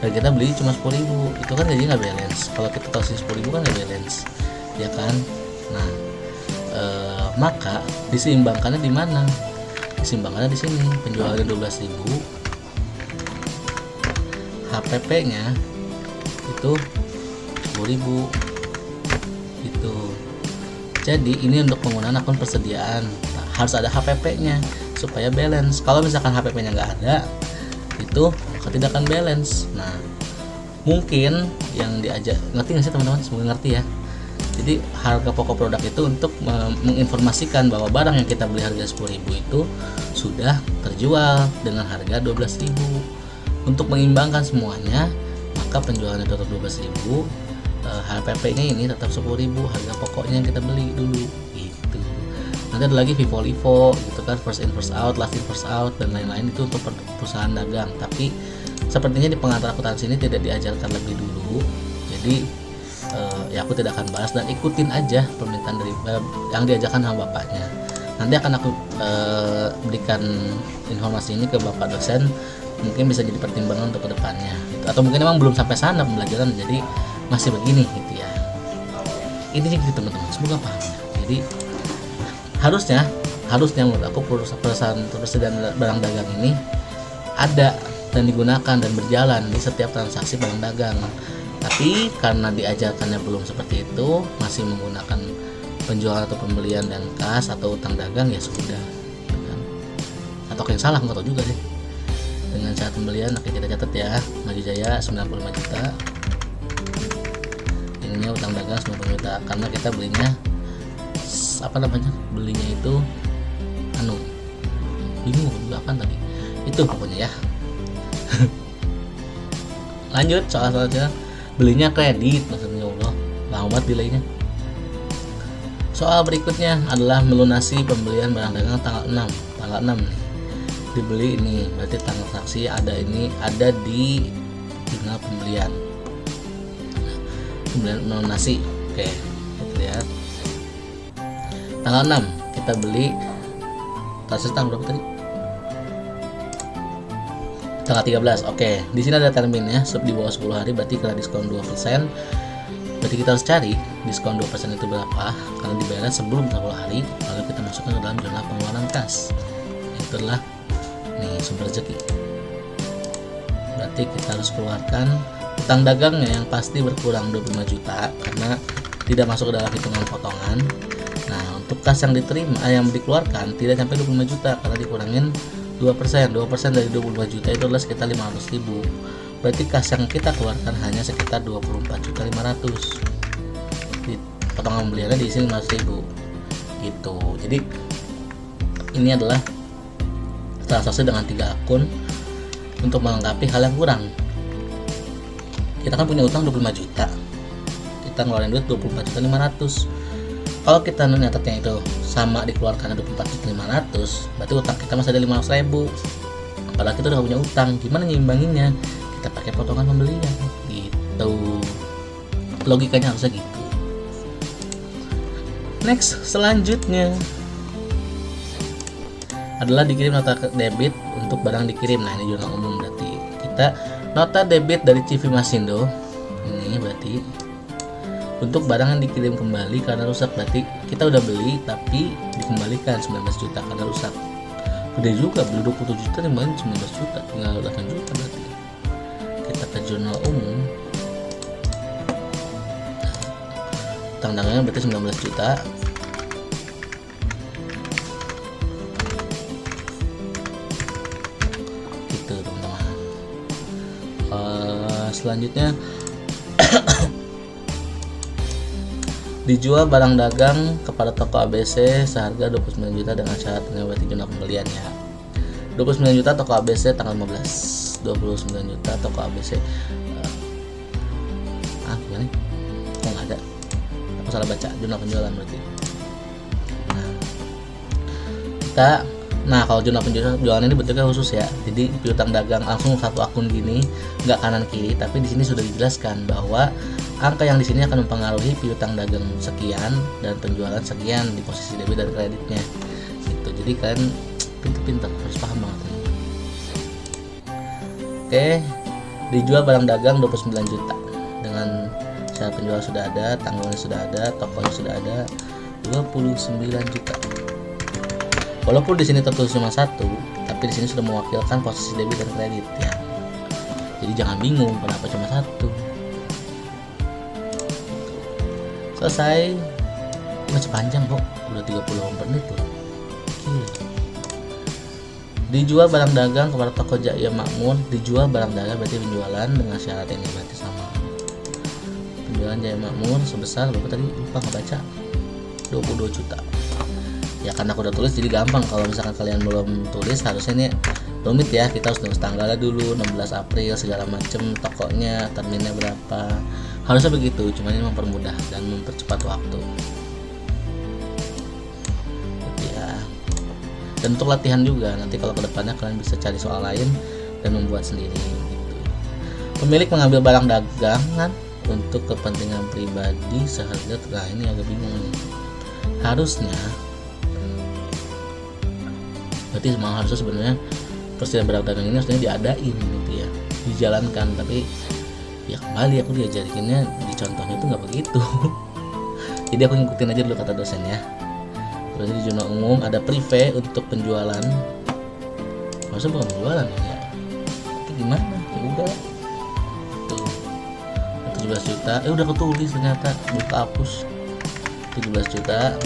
dan kita beli cuma 10.000. Itu kan jadi nggak balance. Kalau kita kasih 10.000 kan nggak balance, ya kan. Nah, maka diseimbangkannya di mana? Diseimbangkannya di sini. Penjualannya 12.000, HPP-nya itu 10.000 gitu. Jadi ini untuk penggunaan akun persediaan. Nah, harus ada HPP-nya supaya balance. Kalau misalkan HPP-nya nggak ada, itu maka tidak akan balance. Nah, mungkin yang diajak, ngerti nggak sih teman-teman? Semoga ngerti ya. Jadi harga pokok produk itu untuk menginformasikan bahwa barang yang kita beli harga 10.000 itu sudah terjual dengan harga 12.000. Untuk mengimbangkan semuanya, maka penjualannya tetap 12.000, HPP-nya ini tetap 10.000, harga pokoknya yang kita beli dulu gitu. Nanti ada lagi FIFO gitu kan, first in first out, last in first out, dan lain-lain. Itu untuk perusahaan dagang. Tapi sepertinya di pengantar akuntansi ini tidak diajarkan lebih dulu. Jadi ya aku tidak akan bahas, dan ikutin aja permintaan dari yang diajarkan sama bapaknya. Nanti akan aku berikan informasi ini ke bapak dosen, mungkin bisa jadi pertimbangan untuk kedepannya gitu. Atau mungkin memang belum sampai sana pembelajaran, jadi masih begini gitu ya. Ini gitu teman-teman, semoga paham ya. Jadi harusnya menurut aku persediaan barang dagang ini ada dan digunakan dan berjalan di setiap transaksi barang dagang. Tapi karena diajarkannya belum seperti itu, masih menggunakan penjualan atau pembelian dan kas atau utang dagang, ya sudah gitu kan. Atau yang salah nggak tahu juga deh. Dengan syarat pembelian, oke, kita catat ya, Maju Jaya 95 juta, ininya utang dagang 95 juta, karena kita belinya belinya itu bingung juga apa tadi itu pokoknya ya. Lanjut soal-soalnya, belinya kredit, maksudnya Allah lama banget delaynya. Soal berikutnya adalah melunasi pembelian barang dagangan tanggal 6. Tanggal 6 nih. Dibeli ini, berarti tanggal transaksi ada di jurnal pembelian. Pembelian melunasi. Oke, kita lihat. Tanggal 6 kita beli transaksi tanggal berapa tadi? Tanggal 13. Oke, di sini ada terminnya, di bawah 10 hari berarti kena diskon 2%. Berarti kita harus cari diskon 2% itu berapa, karena dibayarnya sebelum 10 hari, lalu kita masukkan ke dalam jurnal pengeluaran kas. Itu adalah nih sumber rezeki. Berarti kita harus keluarkan utang dagangnya yang pasti berkurang 25 juta karena tidak masuk ke dalam hitungan potongan. Nah, untuk kas yang diterima yang dikeluarkan tidak sampai 25 juta karena dikurangin 2%. 2% dari 25 juta itu adalah sekitar 500.000. Berarti kas yang kita keluarkan hanya sekitar 24.500.000. Di potongan pembeliannya di sini 500.000. Gitu. Jadi ini adalah transaksi dengan 3 akun untuk melengkapi hal yang kurang. Kita kan punya utang 25 juta. Kita ngeluarin duit 24.500.000. Kalau kita nyatetnya itu sama dikeluarkan 24.500.000, berarti utang kita masih ada 500.000. Padahal kita udah punya utang. Gimana nyimbanginnya? Kita pakai potongan pembelian. Gitu. Logikanya harusnya gitu. Next, selanjutnya adalah dikirim nota debit untuk barang dikirim. Nah, ini jurnal umum berarti. Kita nota debit dari CV Masindo. Ini berarti untuk barang yang dikirim kembali karena rusak, berarti kita udah beli tapi dikembalikan 19 juta karena rusak. Gede juga, beli 27 juta dimana 19 juta, tinggal 8 juta berarti. Kita ke jurnal umum. Utang dagangnya berarti 19 juta. Gitu teman-teman. Selanjutnya dijual barang dagang kepada toko ABC seharga 29 juta dengan syarat melewati jurnal pembelian ya. 29 juta toko ABC tanggal 15. 29 juta toko ABC. Gimana? Kok nggak ada? Aku salah baca jurnal penjualan berarti. Nah, kalau jurnal penjualan ini bentuknya khusus ya. Jadi piutang dagang langsung satu akun gini, nggak kanan kiri, tapi di sini sudah dijelaskan bahwa angka yang di sini akan mempengaruhi piutang dagang sekian dan penjualan sekian di posisi debit dan kreditnya. Gitu. Jadi kalian pintar-pintar harus paham banget ini. Oke, dijual barang dagang 29 juta dengan syarat penjual sudah ada, tanggalnya sudah ada, tokonya sudah ada, 29 juta. Walaupun di sini tertulis cuma 1, tapi di sini sudah mewakilkan posisi debit dan kredit ya. Jadi jangan bingung kenapa cuma 1. Selesai. Masih panjang kok, udah 30 menit tuh. Gila. Dijual barang dagang kepada toko Jaya Makmur. Dijual barang dagang berarti penjualan dengan syarat yang berarti sama. Penjualan Jaya Makmur sebesar berapa tadi? Lupa ngebaca. 22 juta. Ya karena aku udah tulis jadi gampang. Kalau misalkan kalian belum tulis harusnya ini rumit ya. Kita harus tulis tanggalnya dulu, 16 April segala macem, tokonya, terminnya berapa. Harusnya begitu, cuma ini mempermudah dan mempercepat waktu. Gitu ya. Dan untuk latihan juga, nanti kalau kedepannya kalian bisa cari soal lain dan membuat sendiri. Gitu. Pemilik mengambil barang dagangan untuk kepentingan pribadi seharga, nah ini agak bingung nih. Harusnya berarti memang harusnya sebenarnya persediaan barang dagang ini harusnya diadain gitu ya, dijalankan, tapi ya kembali aku diajarinnya di contohnya itu nggak begitu. Jadi aku ngikutin aja dulu kata dosen ya. Terus di jurnal umum ada prive untuk penjualan. Maksudnya bukan penjualan ya, itu gimana ya udah tuh 17 juta udah ketulis ternyata, buka hapus 17 juta.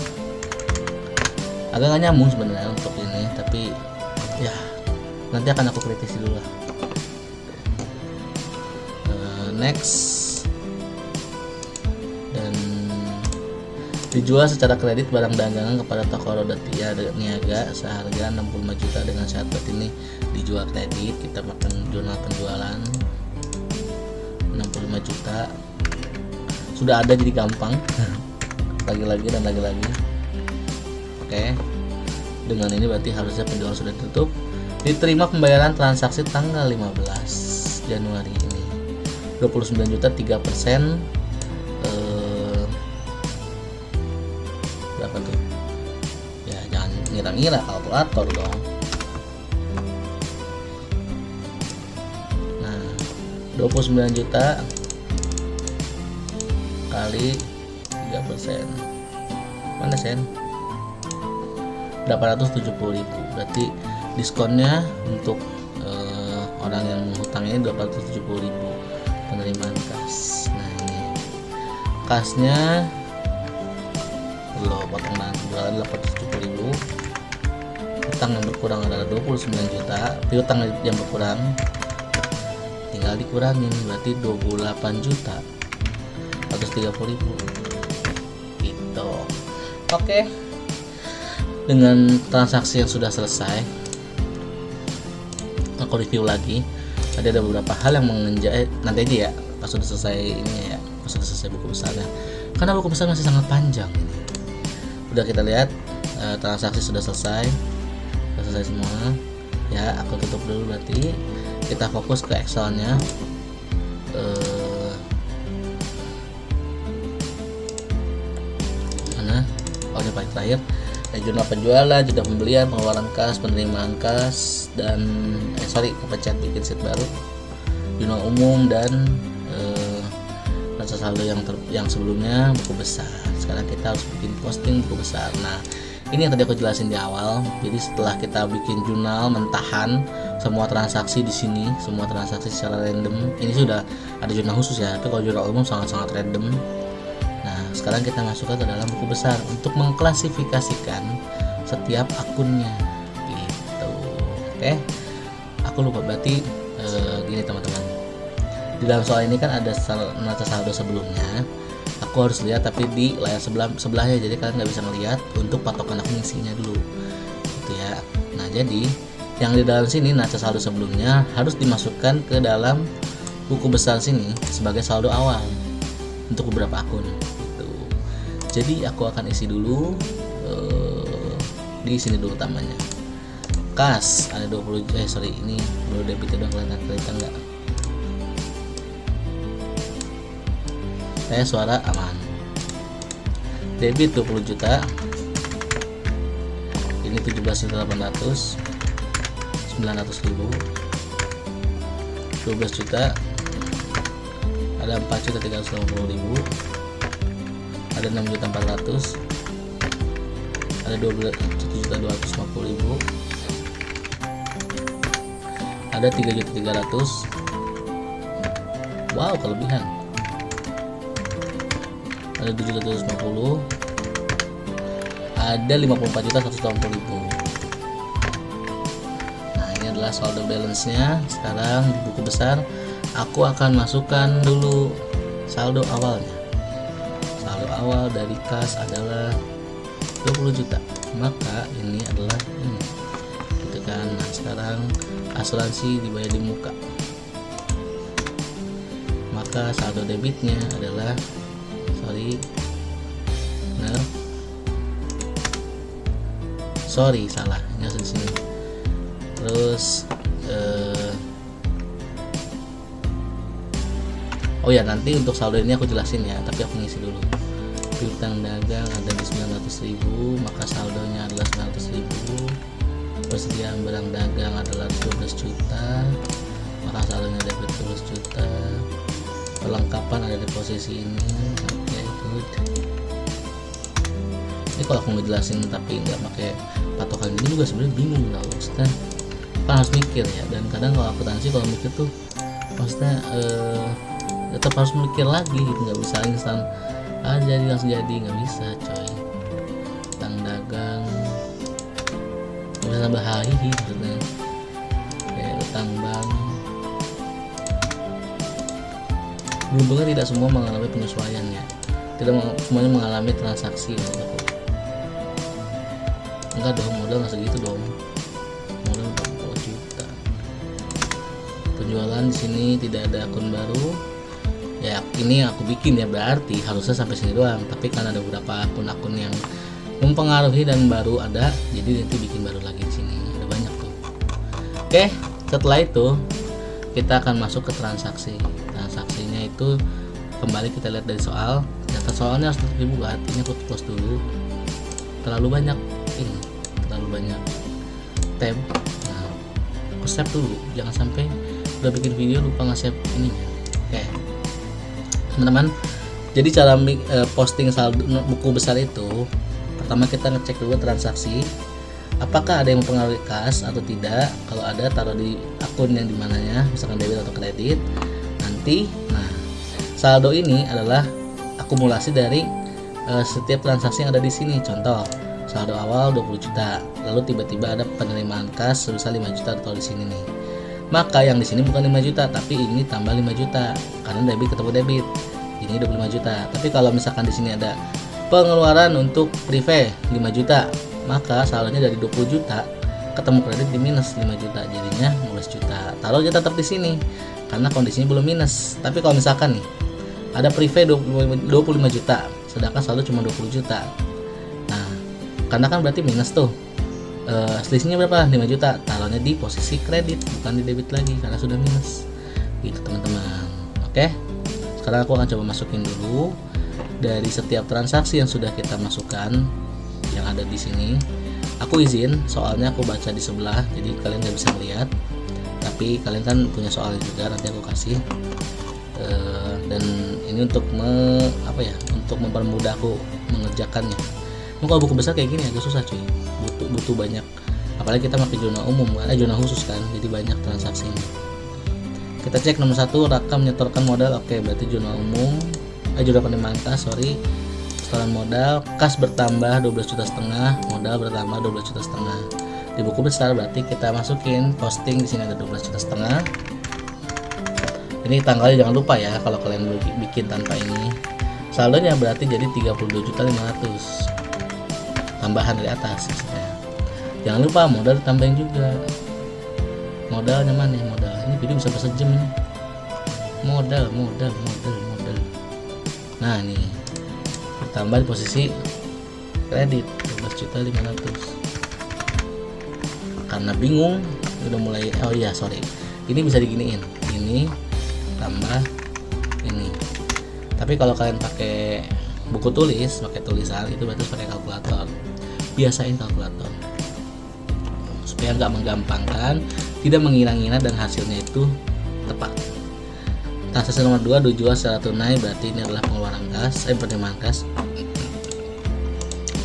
Agak gak nyambung sebenarnya untuk ini, tapi ya nanti akan aku kritisi dulu lah. Next, dan dijual secara kredit barang dagangan kepada toko roda niaga seharga 65 juta dengan syarat ini dijual kredit. Kita makan jurnal penjualan 65 juta sudah ada jadi gampang. lagi-lagi dan lagi-lagi. Oke, dengan ini berarti harusnya penjualan sudah ditutup. Diterima pembayaran transaksi tanggal 15 Januari ini 29 juta 3%, berapa tuh ya, jangan ngira-ngira, kalkulator dong. Nah, 29 juta kali 3%, mana sen? 870.000. Berarti diskonnya untuk orang yang menghutangnya 870.000 penerimaan kas. Nah, ini kasnya lo potongan penjualan 870.000, utang yang berkurang adalah 29 juta, piutang yang berkurang tinggal dikurangin, berarti 28 juta 130.000 gitu. Oke, dengan transaksi yang sudah selesai, aku review lagi. Tadi ada beberapa hal yang mengenjak, nanti aja ya pas sudah selesai ini ya, pas sudah selesai buku besarnya, karena buku besar masih sangat panjang ini. Udah kita lihat transaksi sudah selesai semua ya. Aku tutup dulu, berarti kita fokus ke Excelnya. Mana? Oh, ini paling terakhir. Jurnal penjualan, jurnal pembelian, pengeluaran kas, penerimaan kas, dan kepencet bikin sheet baru, jurnal umum, dan neraca saldo yang sebelumnya buku besar. Sekarang kita harus bikin posting buku besar. Nah, ini yang tadi aku jelasin di awal. Jadi setelah kita bikin jurnal mentahan semua transaksi di sini, semua transaksi secara random. Ini sudah ada jurnal khusus ya, tapi kalau jurnal umum sangat-sangat random. Nah, sekarang kita masukkan ke dalam buku besar untuk mengklasifikasikan setiap akunnya gitu. Oke, aku lupa, berarti gini teman-teman, di dalam soal ini kan ada neraca saldo sebelumnya. Aku harus lihat tapi di layar sebelahnya, jadi kalian nggak bisa melihat untuk patokan aku ngisinya dulu gitu ya. Nah, jadi yang di dalam sini neraca saldo sebelumnya harus dimasukkan ke dalam buku besar sini sebagai saldo awal untuk beberapa akun gitu. Jadi aku akan isi dulu di sini dulu utamanya. Kas ada 20, ini baru debitnya dong, kelihatan enggak? Suara aman. Debit 20 juta. Ini 17.800, 900.000. 12 juta. Ada 4.350.000. Ada 6.400.000. Ada 1.250.000. Ada 3.300.000. Wow, kelebihan. Ada 750, ada 54.180.000. Nah, ini adalah saldo balance-nya. Sekarang di buku besar aku akan masukkan dulu saldo awalnya. Saldo awal dari kas adalah 20 juta. Maka ini adalah ini gitu kan. Nah, sekarang asuransi dibayar di muka. Maka saldo debitnya adalah salah, ini harus di sini. Terus oh ya, nanti untuk saldo ini aku jelasin ya, tapi aku ngisi dulu. Piutang dagang ada di 900.000, maka saldonya adalah 900.000. Persediaan barang dagang adalah 12 juta, maka saldonya debit 12 juta. Perlengkapan ada di posisi ini. Oke, good. Ini kalau aku ngejelasin tapi nggak pakai patokan ini juga sebenarnya bingung tau, maksudnya kan harus mikir ya. Dan kadang kalau akuntansi kalau mikir tuh maksudnya tetap harus mikir lagi gitu, nggak bisa instan jadi langsung jadi, nggak bisa coy. Utang dagang nggak bisa tambah hahihi maksudnya. Kayak utang bank, beruntungnya tidak semua mengalami penyesuaian ya, tidak semuanya mengalami transaksi menurut aku. Enggak dong, modal nggak segitu dong, modal 40 juta. Penjualan di sini tidak ada akun baru Ya ini aku bikin ya, berarti harusnya sampai sini doang, tapi karena ada beberapa akun-akun yang mempengaruhi dan baru ada, jadi nanti bikin baru lagi di sini. Ada banyak tuh. Oke, setelah itu kita akan masuk ke transaksi. Transaksinya itu kembali kita lihat dari soal. Data soalnya harus dibuat. Ini aku close dulu. Terlalu banyak ini, terlalu banyak tab. Nah, aku save dulu, jangan sampai udah bikin video lupa nge-save ininya. Oke, teman-teman, jadi cara posting saldo buku besar itu, pertama kita ngecek dulu transaksi, apakah ada yang mempengaruhi kas atau tidak. Kalau ada, taruh di akun yang dimananya, misalkan debit atau kredit. Nanti, nah, saldo ini adalah akumulasi dari setiap transaksi yang ada di sini. Contoh, saldo awal 20 juta, lalu tiba-tiba ada penerimaan kas sebesar 5 juta atau di sini nih. Maka yang di sini bukan 5 juta, tapi ini tambah 5 juta karena debit ketemu debit. Ini 25 juta. Tapi kalau misalkan di sini ada pengeluaran untuk prive 5 juta, maka saldonya dari 20 juta ketemu kredit di minus 5 juta, jadinya 15 juta. Taruh aja tetap di sini karena kondisinya belum minus. Tapi kalau misalkan nih ada prive 25 juta, sedangkan saldo cuma 20 juta. Nah, karena kan berarti minus tuh. Selisihnya berapa? 5 juta. Taruhnya di posisi kredit, bukan di debit lagi karena sudah minus. Gitu teman-teman. Oke. Sekarang aku akan coba masukin dulu dari setiap transaksi yang sudah kita masukkan yang ada di sini. Aku izin, soalnya aku baca di sebelah, jadi kalian nggak bisa melihat. Tapi kalian kan punya soal juga, nanti aku kasih. Dan ini untuk untuk mempermudah aku mengerjakannya. Kalau buku besar kayak gini agak susah cuy, butuh banyak, apalagi kita pakai zona umum, zona khusus kan, jadi banyak transaksinya. Kita cek nomor 1, rakam menyetorkan modal. Oke, berarti zona umum, zona penerimaan kas, setoran modal, kas bertambah 12,5 juta, modal bertambah 12,5 juta. Di buku besar berarti kita masukin posting di sini ada 12,5 juta. Ini tanggalnya jangan lupa ya kalau kalian bikin tanpa ini. Saldonya berarti jadi 32.500.000. Tambahan dari atas maksudnya. Jangan lupa modal ditambahin juga. Modalnya mana? Modal. Ini video bisa sejam ini. Modal. Nah, ini bertambah di posisi kredit 12.500.000. Karena bingung udah mulai, ini bisa diginiin. Ini tambah ini. Tapi kalau kalian pakai buku tulis, pakai tulisan, itu berarti pakai kalkulator. Biasain kalkulator supaya nggak menggampangkan, tidak mengira-ngira, dan hasilnya itu tepat. Transaksi nomor 2, dijual secara tunai, berarti ini adalah pengeluaran kas, penerimaan kas.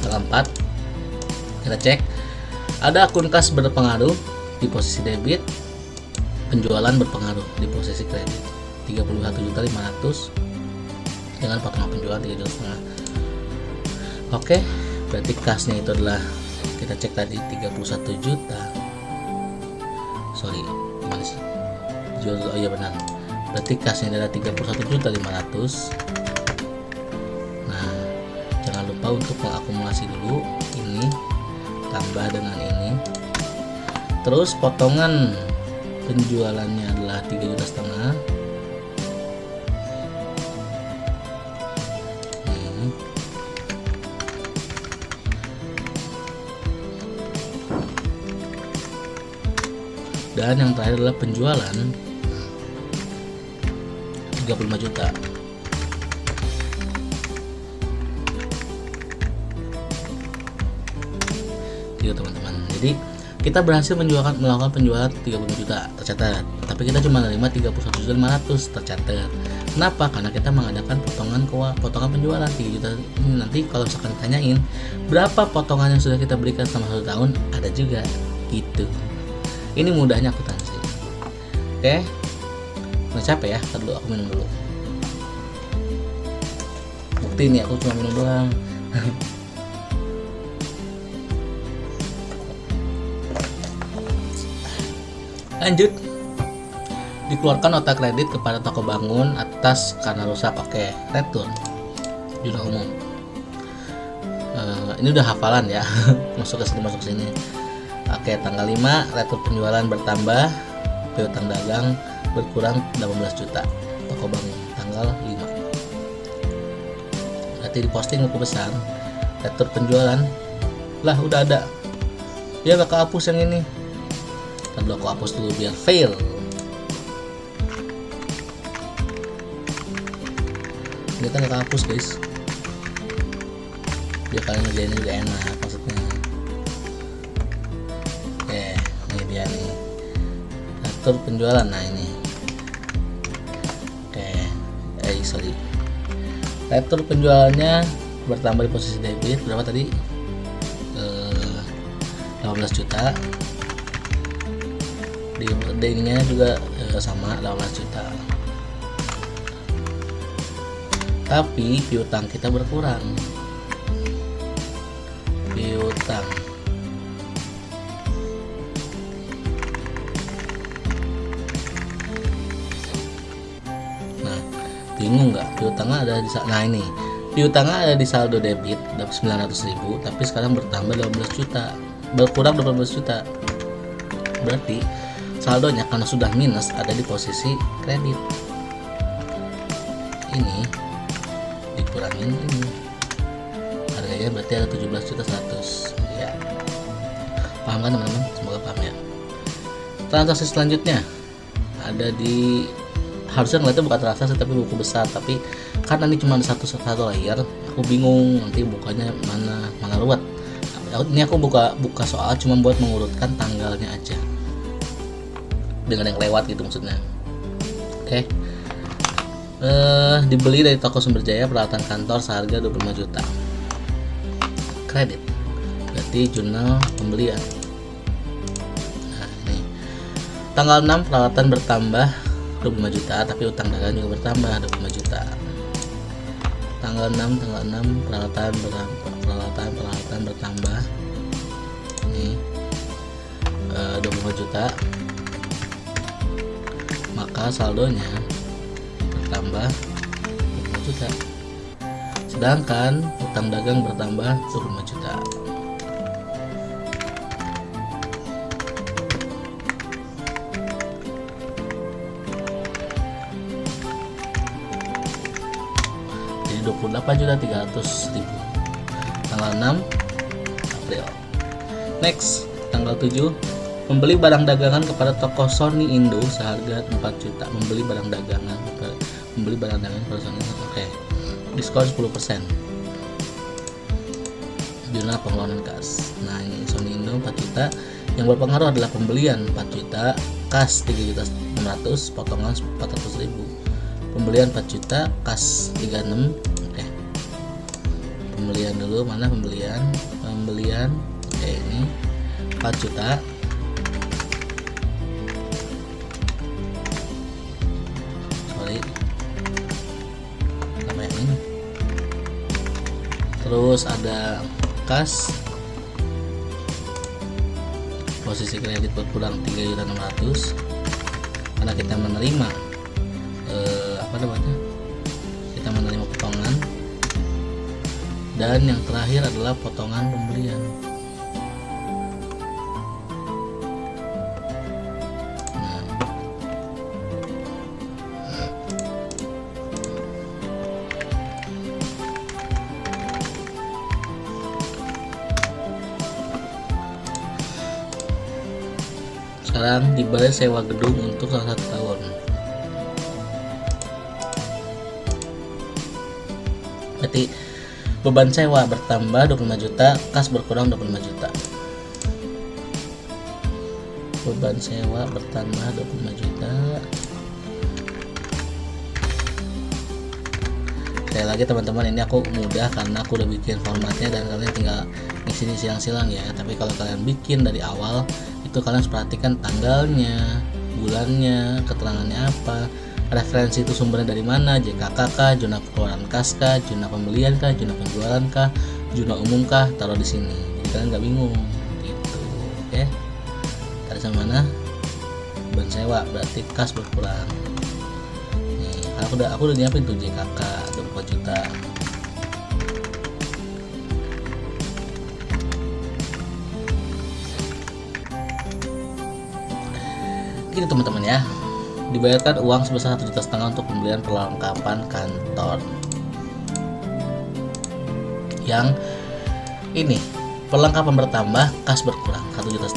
Tanggal 4 kita cek ada akun kas berpengaruh di posisi debit, penjualan berpengaruh di posisi kredit 31.500.000 dengan potongan penjualan 3,5 juta. Oke, berarti kasnya itu adalah, kita cek tadi 31 juta. Gimana sih? Benar. Berarti kasnya adalah 31.500.000. Nah, jangan lupa untuk mengakumulasi dulu ini tambah dengan ini. Terus potongan penjualannya adalah 3,5 juta. Dan yang terakhir adalah penjualan 35 juta. Gitu teman-teman. Jadi kita berhasil melakukan penjualan 35 juta tercatat, tapi kita cuma menerima 31.500.000 tercatat. Kenapa? Karena kita mengadakan potongan penjualan 3 juta. Nanti kalau misalkan tanyain berapa potongan yang sudah kita berikan selama 1 tahun, ada juga gitu. Ini mudahnya akuntansi. Oke, nggak capek ya. Dulu aku minum dulu. Bukti nih, aku cuma minum doang. Lanjut, dikeluarkan nota kredit kepada toko bangun atas karena rusak. Oke, return zona umum. Ini udah hafalan ya. masuk ke sini. Oke, tanggal 5 retur penjualan bertambah, piutang dagang berkurang 18 juta. Toko bangun. Tanggal tanggal 5. Berarti di posting buku besar retur penjualan lah udah ada, dia gak kehapus yang ini. Ntar dulu aku hapus dulu biar fail. Ini kan gak kehapus guys, biar kalian ngerjainnya juga enak maksudnya. Oke, ini dia nih retur penjualan. Nah ini sorry, retur penjualannya bertambah di posisi debit berapa tadi, 18 juta. Di ininya juga sama 18 juta, tapi piutang kita berkurang. Piutang bingung nggak? Piutangnya ada di nah ini piutangnya ada di saldo debit 900.000, tapi sekarang bertambah 18 juta, berkurang 18 juta. Berarti saldonya karena sudah minus ada di posisi kredit. Ini dikurangin ini harganya berarti ada 17.100.000 ya. Paham kan teman-teman? Semoga paham ya. Transaksi selanjutnya ada di, harusnya ngeliatnya bukan transaksi tapi buku besar, tapi karena ini cuma satu layer aku bingung nanti bukanya mana ruwet. Ini aku buka soal cuma buat mengurutkan tanggalnya aja dengan yang lewat gitu maksudnya. Oke. Dibeli dari toko Sumber Jaya peralatan kantor seharga 25 juta. Kredit berarti jurnal pembelian. Nah ini tanggal 6 peralatan bertambah 25 juta, tapi utang dagang juga bertambah 25 juta. Tanggal 6 peralatan bertambah ini 25 juta, maka saldonya bertambah 25 juta. Sedangkan utang dagang bertambah 25 juta. Jadi 28.300.000 tanggal 6 April. Next, tanggal 7 membeli barang dagangan kepada toko Sony Indo seharga 4 juta. Membeli barang dagangan kepada Sony Indo. Oke. Diskon 10%. Jurnal pengeluaran kas. Nah, ini Sony Indo 4 juta. Yang berpengaruh adalah pembelian 4 juta, kas 3.600.000, potongan 400.000. Pembelian 4 juta, kas 36. Oke. Pembelian dulu, mana pembelian? Oke, ini 4 juta. Terus ada kas, posisi kredit berkurang 3.600.000 karena kita menerima kita menerima potongan. Dan yang terakhir adalah potongan pembelian. Sekarang dibayar sewa gedung untuk salah 1 tahun. Berarti beban sewa bertambah 25 juta, kas berkurang 25 juta. Beban sewa bertambah 25 juta. Sekali lagi teman-teman, ini aku mudah karena aku udah bikin formatnya dan kalian tinggal ngisi silang-silang ya. Tapi kalau kalian bikin dari awal itu kalian harus perhatikan tanggalnya, bulannya, keterangannya apa, referensi itu sumbernya dari mana, JKK kah, jurnal pengeluaran kas kah, jurnal pembelian kah, jurnal penjualan kah, jurnal umum kah, taruh di sini. Jadi kalian nggak bingung gitu. Oke. Tadi sama mana? Beban sewa berarti kas berkurang. Nih, aku udah nyiapin tuh JKK 24 juta. Gitu teman-teman ya. dibayarkan uang sebesar 1,5 juta untuk pembelian perlengkapan kantor. Yang ini perlengkapan bertambah, kas berkurang 1,5 juta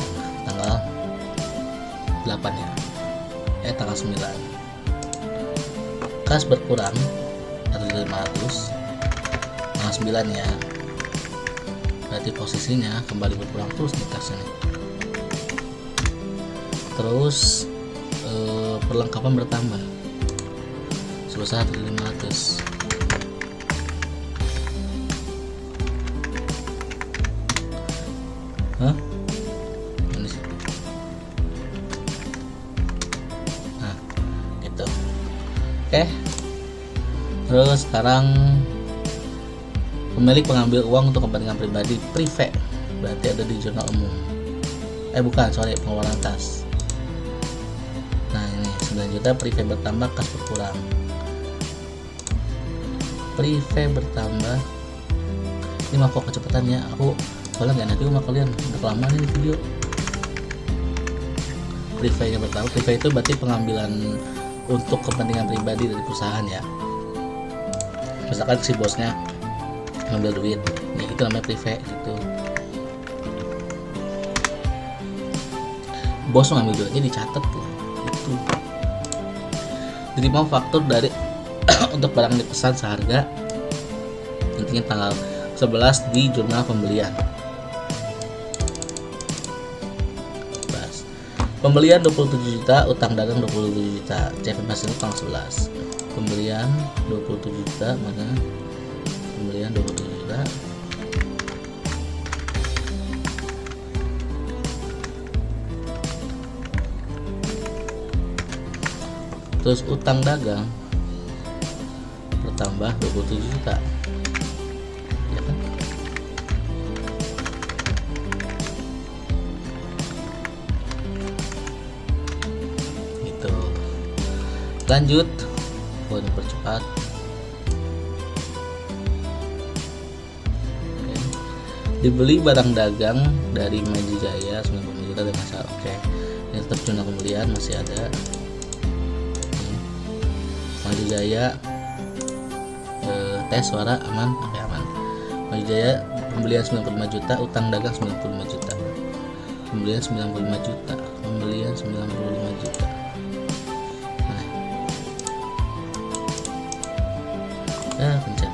tanggal 8 ya. Tanggal 9. Kas berkurang 1.500 tanggal 9 ya. Berarti posisinya kembali berkurang terus di kas ini. Terus perlengkapan bertambah sebesar 1.500. Ini sih. Nah, gitu. Oke. Terus sekarang pemilik mengambil uang untuk kepentingan pribadi prive, berarti ada di jurnal umum. Pengeluaran kas. Nah, ini 9 juta prive bertambah, kas berkurang. Prive bertambah. Ini mah kok kecepatan ya. Aku soalnya gak enak sama kalian, udah kelamaan ini video. Prive nya bertambah. Prive itu berarti pengambilan untuk kepentingan pribadi dari perusahaan ya. Misalkan si bosnya ngambil duit, ya itu namanya prive gitu. Bos ngambil duitnya dicatat tuh, itu. Diterima faktur dari untuk barang yang dipesan seharga intinya tanggal 11 di jurnal pembelian. Pembelian 27 juta, utang dagang 27 juta. CFM itu tanggal 11. Pembelian 27 juta, mana? Pembelian 27 juta. Terus utang dagang bertambah 27 juta. Ya kan? Gitu. Lanjut, boleh percepat. Oke. Dibeli barang dagang dari Maju Jaya 90 juta dengan syarat. Oke. Ini tetap jurnal pembelian masih ada. Maju Jaya tes suara aman, aman. Maju Jaya pembelian 95 juta, utang dagang 95 juta. Pembelian 95 juta, pembelian 95 juta. Nah. Pencet.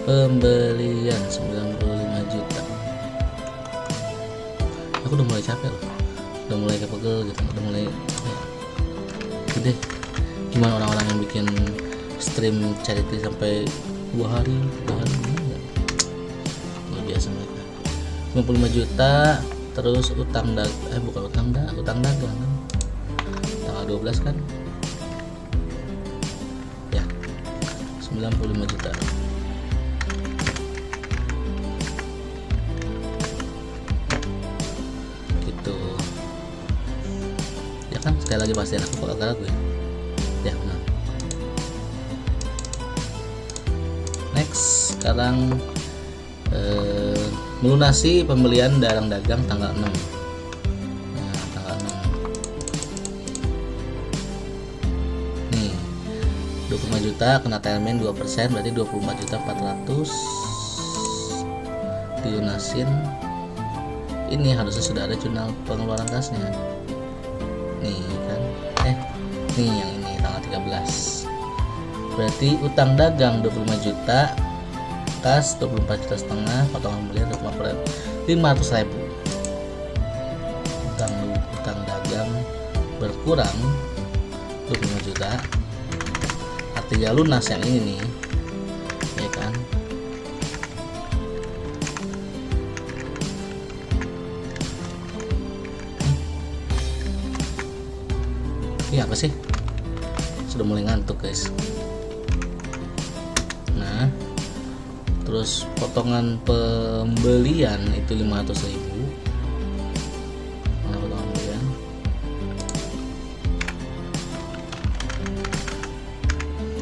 Pembelian 95 juta. Aku udah mulai capek loh. Udah mulai kepegel gitu, udah mulai gede. Gimana orang-orang yang bikin stream charity sampai 2 hari luar biasa mereka. 95 juta. Terus utang utang dagang kan tanggal 12 kan ya, 95 juta. Kan sekali lagi pastiin aku kok agak ragu ya benar. Next, sekarang melunasi pembelian barang dagang tanggal 6. Nah, tanggal 6 nih 25 juta kena TLM 2%, berarti 24 juta 400 dilunasin. Ini harusnya sudah ada jurnal pengeluaran kasnya nih kan, nih yang ini tanggal 13. Berarti utang dagang 25 juta, kas 24 juta setengah, potongan pembelian 500.000. Utang dagang berkurang 25 juta, artinya lunas yang ini nih, ya kan. Ini apa sih? Sudah mulai ngantuk guys. Nah, terus potongan pembelian itu 500.000. Mana potongan pembelian?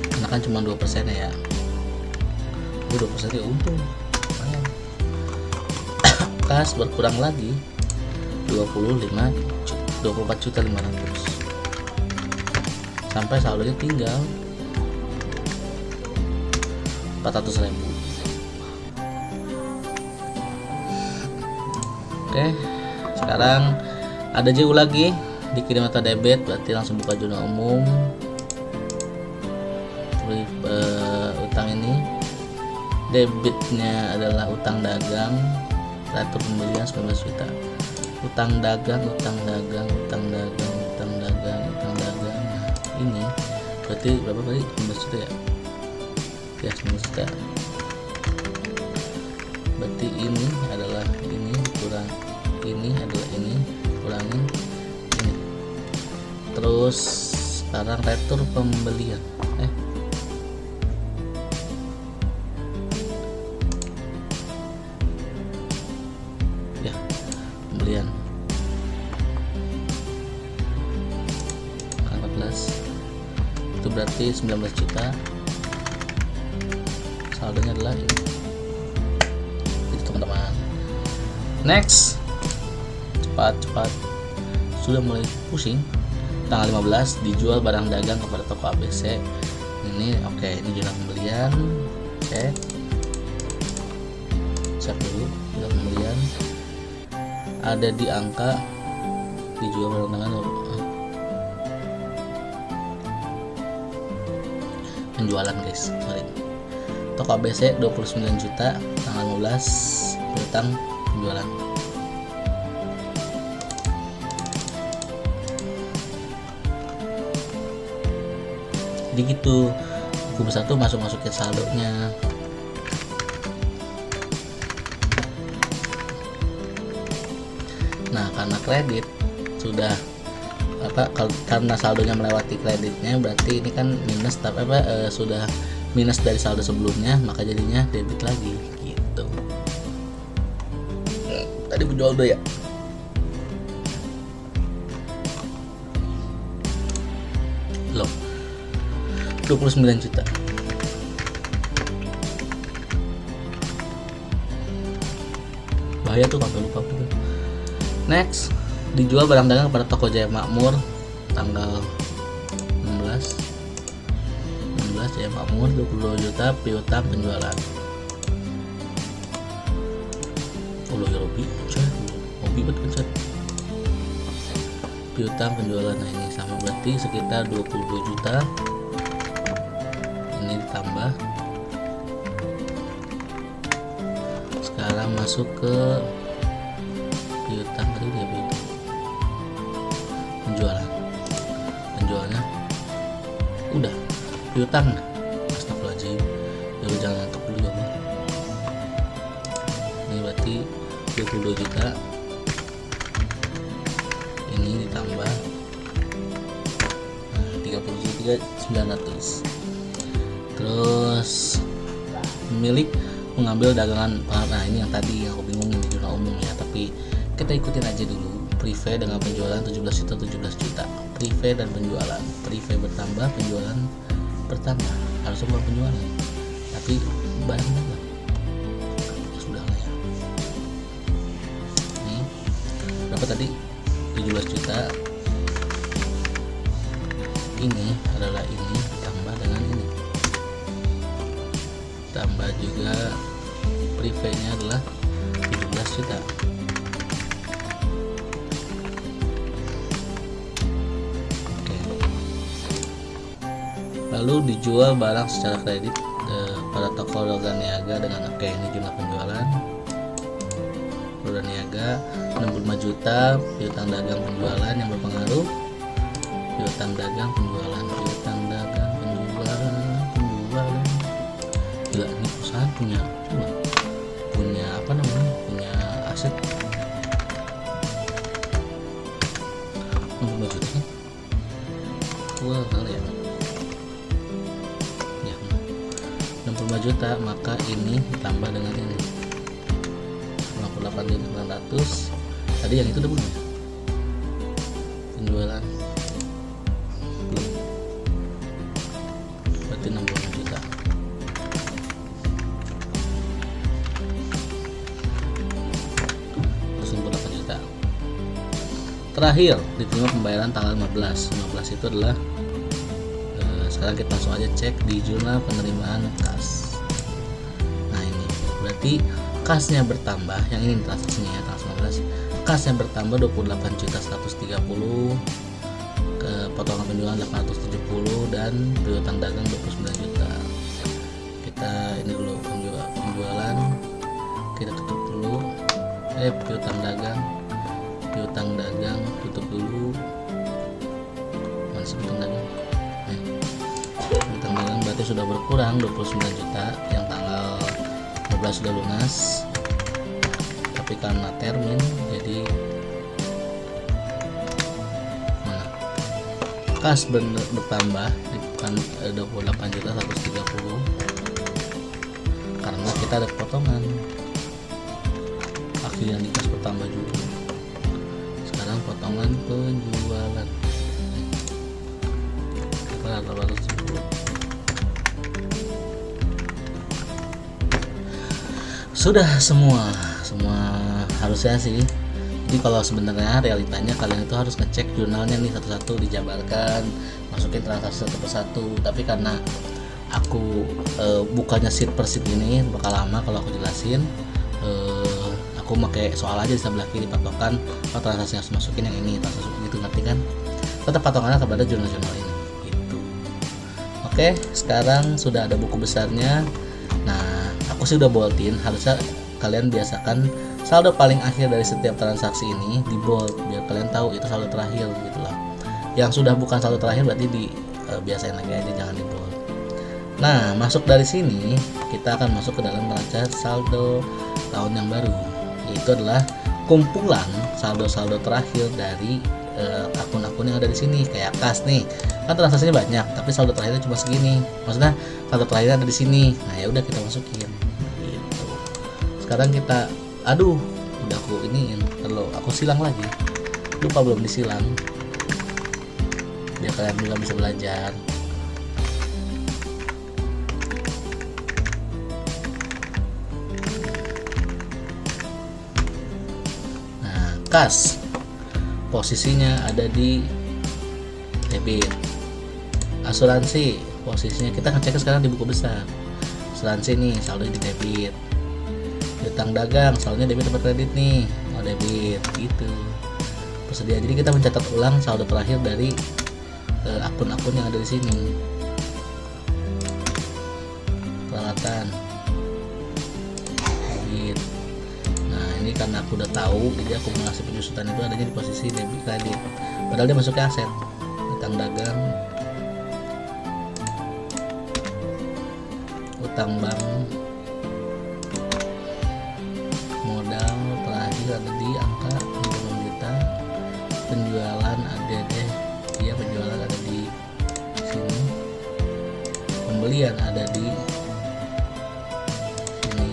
Karena kan cuma 2% ya. 2% ya untung. Kas berkurang lagi 25 24.500.000 sampai saldonya tinggal 400.000. Oke, sekarang ada JU lagi dikirim atau debit, berarti langsung buka zona umum. Utang ini debitnya adalah utang dagang, teratur pembelian 19 juta. Utang dagang. Nah, ini berarti berapa kali? 19 juta ya? Ya, 19 juta. Berarti ini adalah ini kurang ini adalah ini kurangin ini. Terus sekarang retur pembelian. Ya, pembelian 14 itu berarti 19 juta. Saldonya adalah ini. Itu teman-teman. Next, cepat sudah mulai pusing. Tanggal 15 dijual barang dagang kepada toko ABC. Ini oke, ini jumlah pembelian. Cek dulu jumlah pembelian. Ada di angka dijual barang dagang penjualan guys, sorry. Toko ABC 29 juta tanggal 15 utang penjualan. Jadi gitu, buku besar tuh masukin saldonya. Nah, karena kredit sudah karena saldonya melewati kreditnya, berarti ini kan minus, tapi sudah minus dari saldo sebelumnya, maka jadinya debit lagi gitu. Tadi penjual udah ya. Loh, 29 juta. Bahaya tuh kalau lupa gitu. Next, dijual barang dagang kepada toko Jaya Makmur tanggal 16 Jaya Makmur 22 juta piutang penjualan. Ya Robi, hobi banget kan piutang penjualan. Nah, ini sama berarti sekitar 22 juta. Ini ditambah. Sekarang masuk ke piutang tadi ya, piutang penjualannya udah piutang. Astagfirullahaladzim, ya jangan ngantuk dulu ya bang. Ini berarti 22 juta. Ini ditambah 33.900. Terus pemilik mengambil dagangan. Nah, ini yang tadi yang aku bingung di zona umum ya, tapi kita ikutin aja dulu. Prive dengan penjualan 17 juta. Prive dan penjualan. Prive bertambah, penjualan bertambah. Harusnya bukan penjualan, tapi barang dagang. Ya sudah lah ya. Ini berapa tadi? 17 juta. Ini adalah ini tambah dengan ini. Tambah juga prive-nya adalah 17 juta. Lalu dijual barang secara kredit pada toko Logam Niaga dengan ini jumlah penjualan. Logam Niaga 65 juta, piutang dagang penjualan yang berpengaruh. Piutang dagang penjualan. Gila, ini perusahaan punya punya aset 65 juta kan? Wah, kali ya. 65 juta, maka ini ditambah dengan ini 58.900. Tadi yang itu udah belum ya? Penjualan belum, berarti 65 juta. Terus 68 juta. terakhir diterima pembayaran tanggal 15 itu adalah sekarang kita langsung aja cek di jurnal penerimaan kas. Nah ini berarti kasnya bertambah, yang ini transaksinya ya tanggal 19, kasnya bertambah 28.130, ke potongan penjualan 870 dan piutang dagang 29 juta. Kita ini dulu penjualan kita tutup dulu, piutang dagang tutup dulu. Mana sih piutang dagang? Piutang dagang berarti sudah berkurang 29 juta, yang tanggal 15 sudah lunas, tapi karena termin jadi mana kas bertambah bukan 28.130 karena kita ada potongan akhirnya di kas bertambah juga. Sekarang potongan penjualan kita 870 sudah semua harusnya sih. Jadi kalau sebenarnya realitanya kalian itu harus ngecek jurnalnya nih satu-satu, dijabarkan, masukin transaksi satu persatu. Tapi karena aku bukannya sheet per sheet ini bakal lama kalau aku jelasin, aku pakai soal aja di sebelah kiri patokan transaksi yang harus masukin yang ini, transaksi gitu, ngerti kan? Tetap patokannya kepada jurnal-jurnal ini gitu. Oke, sekarang sudah ada buku besarnya. Nah, aku sih udah boldin, harusnya kalian biasakan saldo paling akhir dari setiap transaksi ini di bold biar kalian tahu itu saldo terakhir gitu lah. Yang sudah bukan saldo terakhir berarti di biasain lagi aja, jangan di bold. Nah, masuk dari sini kita akan masuk ke dalam neraca saldo tahun yang baru, yaitu adalah kumpulan saldo-saldo terakhir dari akun-akun yang ada di sini. Kayak kas nih, kan transaksinya banyak tapi saldo terakhirnya cuma segini, maksudnya saldo terakhirnya ada di sini. Nah ya udah kita masukin gitu. Sekarang kita udah aku iniin, kalau aku silang lagi, lupa belum disilang, biar kalian juga bisa belajar. Nah, kas posisinya ada di debit. Asuransi posisinya kita ngecek sekarang di buku besar. Asuransi nih saldo di debit. Piutang dagang saldonya debit atau kredit nih, debit gitu. Persediaan, jadi kita mencatat ulang saldo terakhir dari akun-akun yang ada di sini. Peralatan debit. Nah ini karena aku udah tahu, jadi akumulasi penyusutan itu adanya di posisi debit kredit, padahal dia masuknya aset. Piutang dagang, utang bank, modal terakhir ada di angka 5 juta, penjualan ada deh, ya penjualan ada di sini, pembelian ada di sini,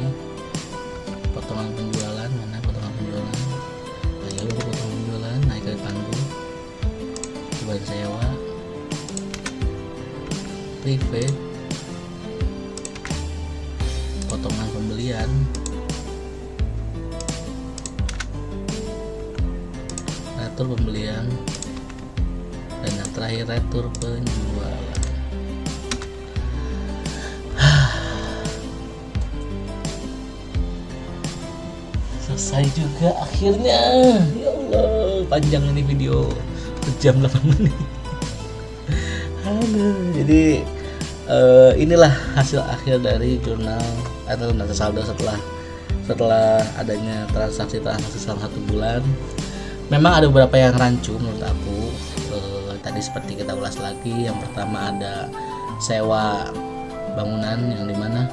potongan penjualan mana potongan penjualan, ayo potongan penjualan naik ke panggung, beban sewa, privé, potongan pembelian, retur pembelian, dan yang terakhir retur penjualan. Selesai juga akhirnya. Ya Allah, panjang ini video, jam 8 menit. Jadi inilah hasil akhir dari jurnal atau neraca saldo setelah adanya transaksi selama 1 bulan. Memang ada beberapa yang rancu menurut aku. Tadi seperti kita ulas lagi, yang pertama ada sewa bangunan yang dimana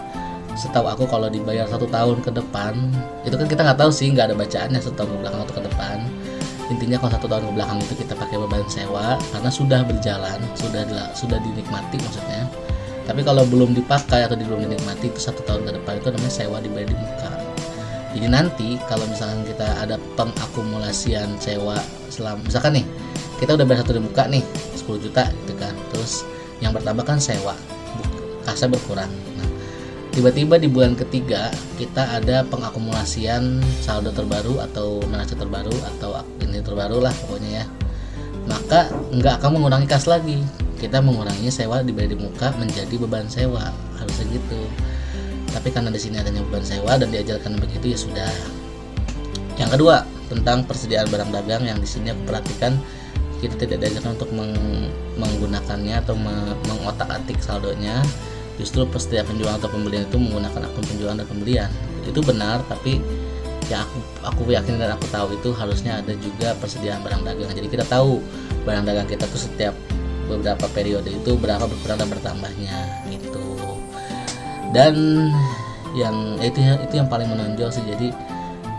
setahu aku kalau dibayar 1 tahun ke depan itu kan kita nggak tahu sih, nggak ada bacaannya 1 tahun ke belakang atau ke depan. Intinya kalau 1 tahun ke belakang itu kita pakai beban sewa karena sudah berjalan, sudah dinikmati maksudnya. Tapi kalau belum dipakai atau belum dinikmati itu 1 tahun ke depan itu namanya sewa dibayar di muka. Jadi nanti kalau misalkan kita ada pengakumulasian sewa selama, misalkan nih kita udah bayar 1 di muka nih 10 juta gitu kan, terus yang bertambah kan sewa, kasnya berkurang. Nah tiba-tiba di bulan ketiga kita ada pengakumulasian saldo terbaru atau neraca terbaru atau ini terbaru lah pokoknya ya, maka nggak akan mengurangi kas lagi, kita mengurangi sewa diberi di muka menjadi beban sewa, harusnya gitu. Tapi karena di sini adanya beban sewa dan diajarkan begitu, ya sudah. Yang kedua, tentang persediaan barang dagang, yang di sini aku perhatikan kita tidak diajarkan untuk menggunakannya atau mengotak-atik saldonya. Justru setiap penjualan atau pembelian itu menggunakan akun penjualan dan pembelian. Itu benar, tapi yang aku yakin dan aku tahu itu harusnya ada juga persediaan barang dagang. Jadi kita tahu barang dagang kita tuh setiap beberapa periode itu berapa berkurang dan bertambahnya gitu. Dan yang itu yang paling menonjol sih. Jadi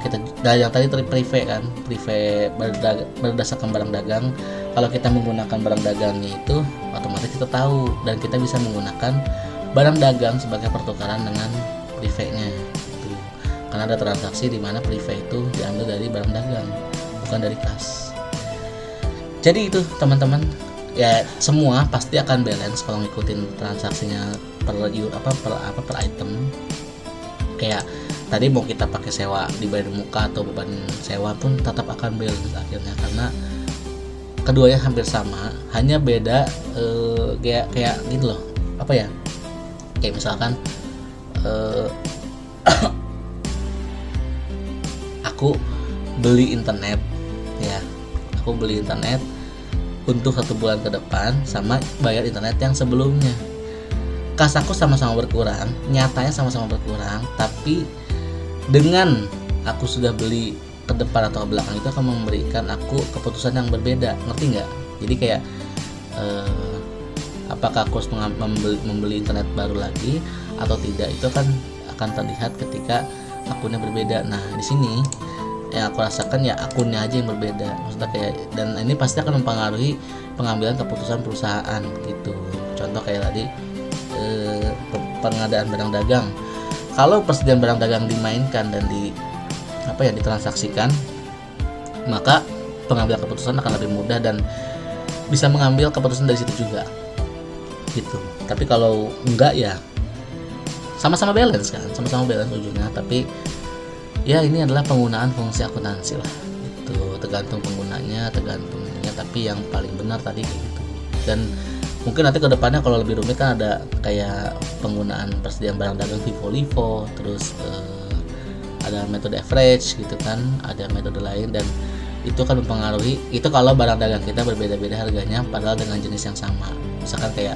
kita yang tadi prive kan, prive berdasarkan barang dagang. Kalau kita menggunakan barang dagangnya itu otomatis kita tahu dan kita bisa menggunakan barang dagang sebagai pertukaran dengan prive-nya gitu. Karena ada transaksi di mana prive itu diambil dari barang dagang, bukan dari kas. Jadi itu teman-teman, ya semua pasti akan balance kalau ngikutin transaksinya per item. Kayak tadi mau kita pakai sewa dibayar di muka atau beban sewa pun tetap akan balance akhirnya, karena keduanya hampir sama, hanya beda kayak gitu loh, apa ya, kayak misalkan aku beli internet ya, aku beli internet untuk 1 bulan ke depan sama bayar internet yang sebelumnya. Kas aku sama-sama berkurang, nyatanya sama-sama berkurang, tapi dengan aku sudah beli ke depan atau ke belakang itu akan memberikan aku keputusan yang berbeda, ngerti nggak? Jadi kayak apakah aku harus membeli internet baru lagi atau tidak, itu akan terlihat ketika akunnya berbeda. Nah di sini yang aku rasakan ya akunnya aja yang berbeda, maksudnya kayak, dan ini pasti akan mempengaruhi pengambilan keputusan perusahaan gitu. Contoh kayak tadi pengadaan barang dagang, kalau persediaan barang dagang dimainkan dan ditransaksikan, maka pengambilan keputusan akan lebih mudah dan bisa mengambil keputusan dari situ juga gitu. Tapi kalau enggak ya sama-sama balance kan, sama-sama balance ujungnya. Tapi ya ini adalah penggunaan fungsi akuntansi lah itu, tergantung penggunanya, tergantung ininya, tapi yang paling benar tadi kayak gitu. Dan mungkin nanti kedepannya kalau lebih rumit kan ada kayak penggunaan persediaan barang dagang FIFO, terus ada metode average gitu kan, ada metode lain, dan itu kan mempengaruhi itu kalau barang dagang kita berbeda-beda harganya padahal dengan jenis yang sama. Misalkan kayak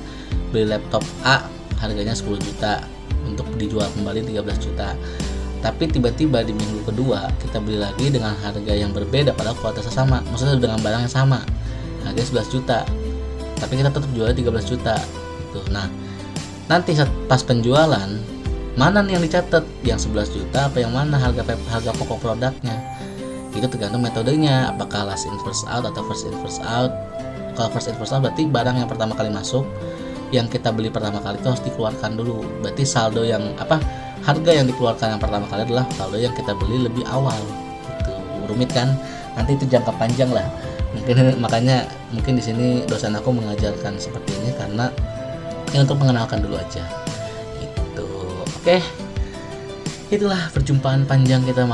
beli laptop A harganya 10 juta untuk dijual kembali 13 juta, tapi tiba-tiba di minggu kedua kita beli lagi dengan harga yang berbeda padahal kualitasnya sama, maksudnya dengan barang yang sama, harganya 11 juta tapi kita tetap jualnya 13 juta gitu. Nah nanti pas penjualan, mana nih yang dicatat, yang 11 juta apa yang mana harga pokok produknya, itu tergantung metodenya, apakah last in first out atau first in first out. Kalau first in first out berarti barang yang pertama kali masuk, yang kita beli pertama kali itu harus dikeluarkan dulu, berarti saldo yang harga yang dikeluarkan yang pertama kali adalah saldo yang kita beli lebih awal gitu. Rumit kan, nanti itu jangka panjang lah, makanya mungkin di sini dosen aku mengajarkan seperti ini karena ini untuk mengenalkan dulu aja gitu. Oke, itulah perjumpaan panjang kita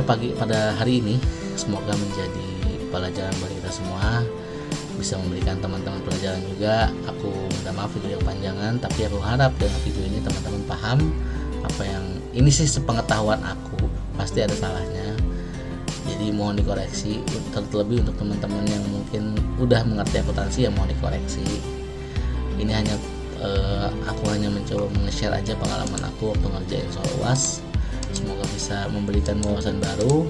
pagi pada hari ini. Semoga menjadi pelajaran bagi kita semua, bisa memberikan teman-teman pelajaran juga. Aku minta maaf video kepanjangan, tapi aku harap dengan video ini teman-teman paham apa yang ini sih, sepengetahuan aku pasti ada salahnya, jadi mohon dikoreksi. Terlebih untuk teman-teman yang mungkin udah mengerti akuntansi ya mohon dikoreksi. Ini hanya aku hanya mencoba nge-share aja pengalaman aku waktu ngerjain soal UAS. Semoga bisa memberikan wawasan baru.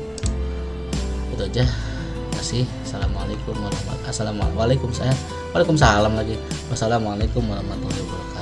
Itu aja. Terima kasih. Assalamualaikum warahmatullahi wabarakatuh. Waalaikumsalam lagi. Wassalamualaikum warahmatullahi wabarakatuh.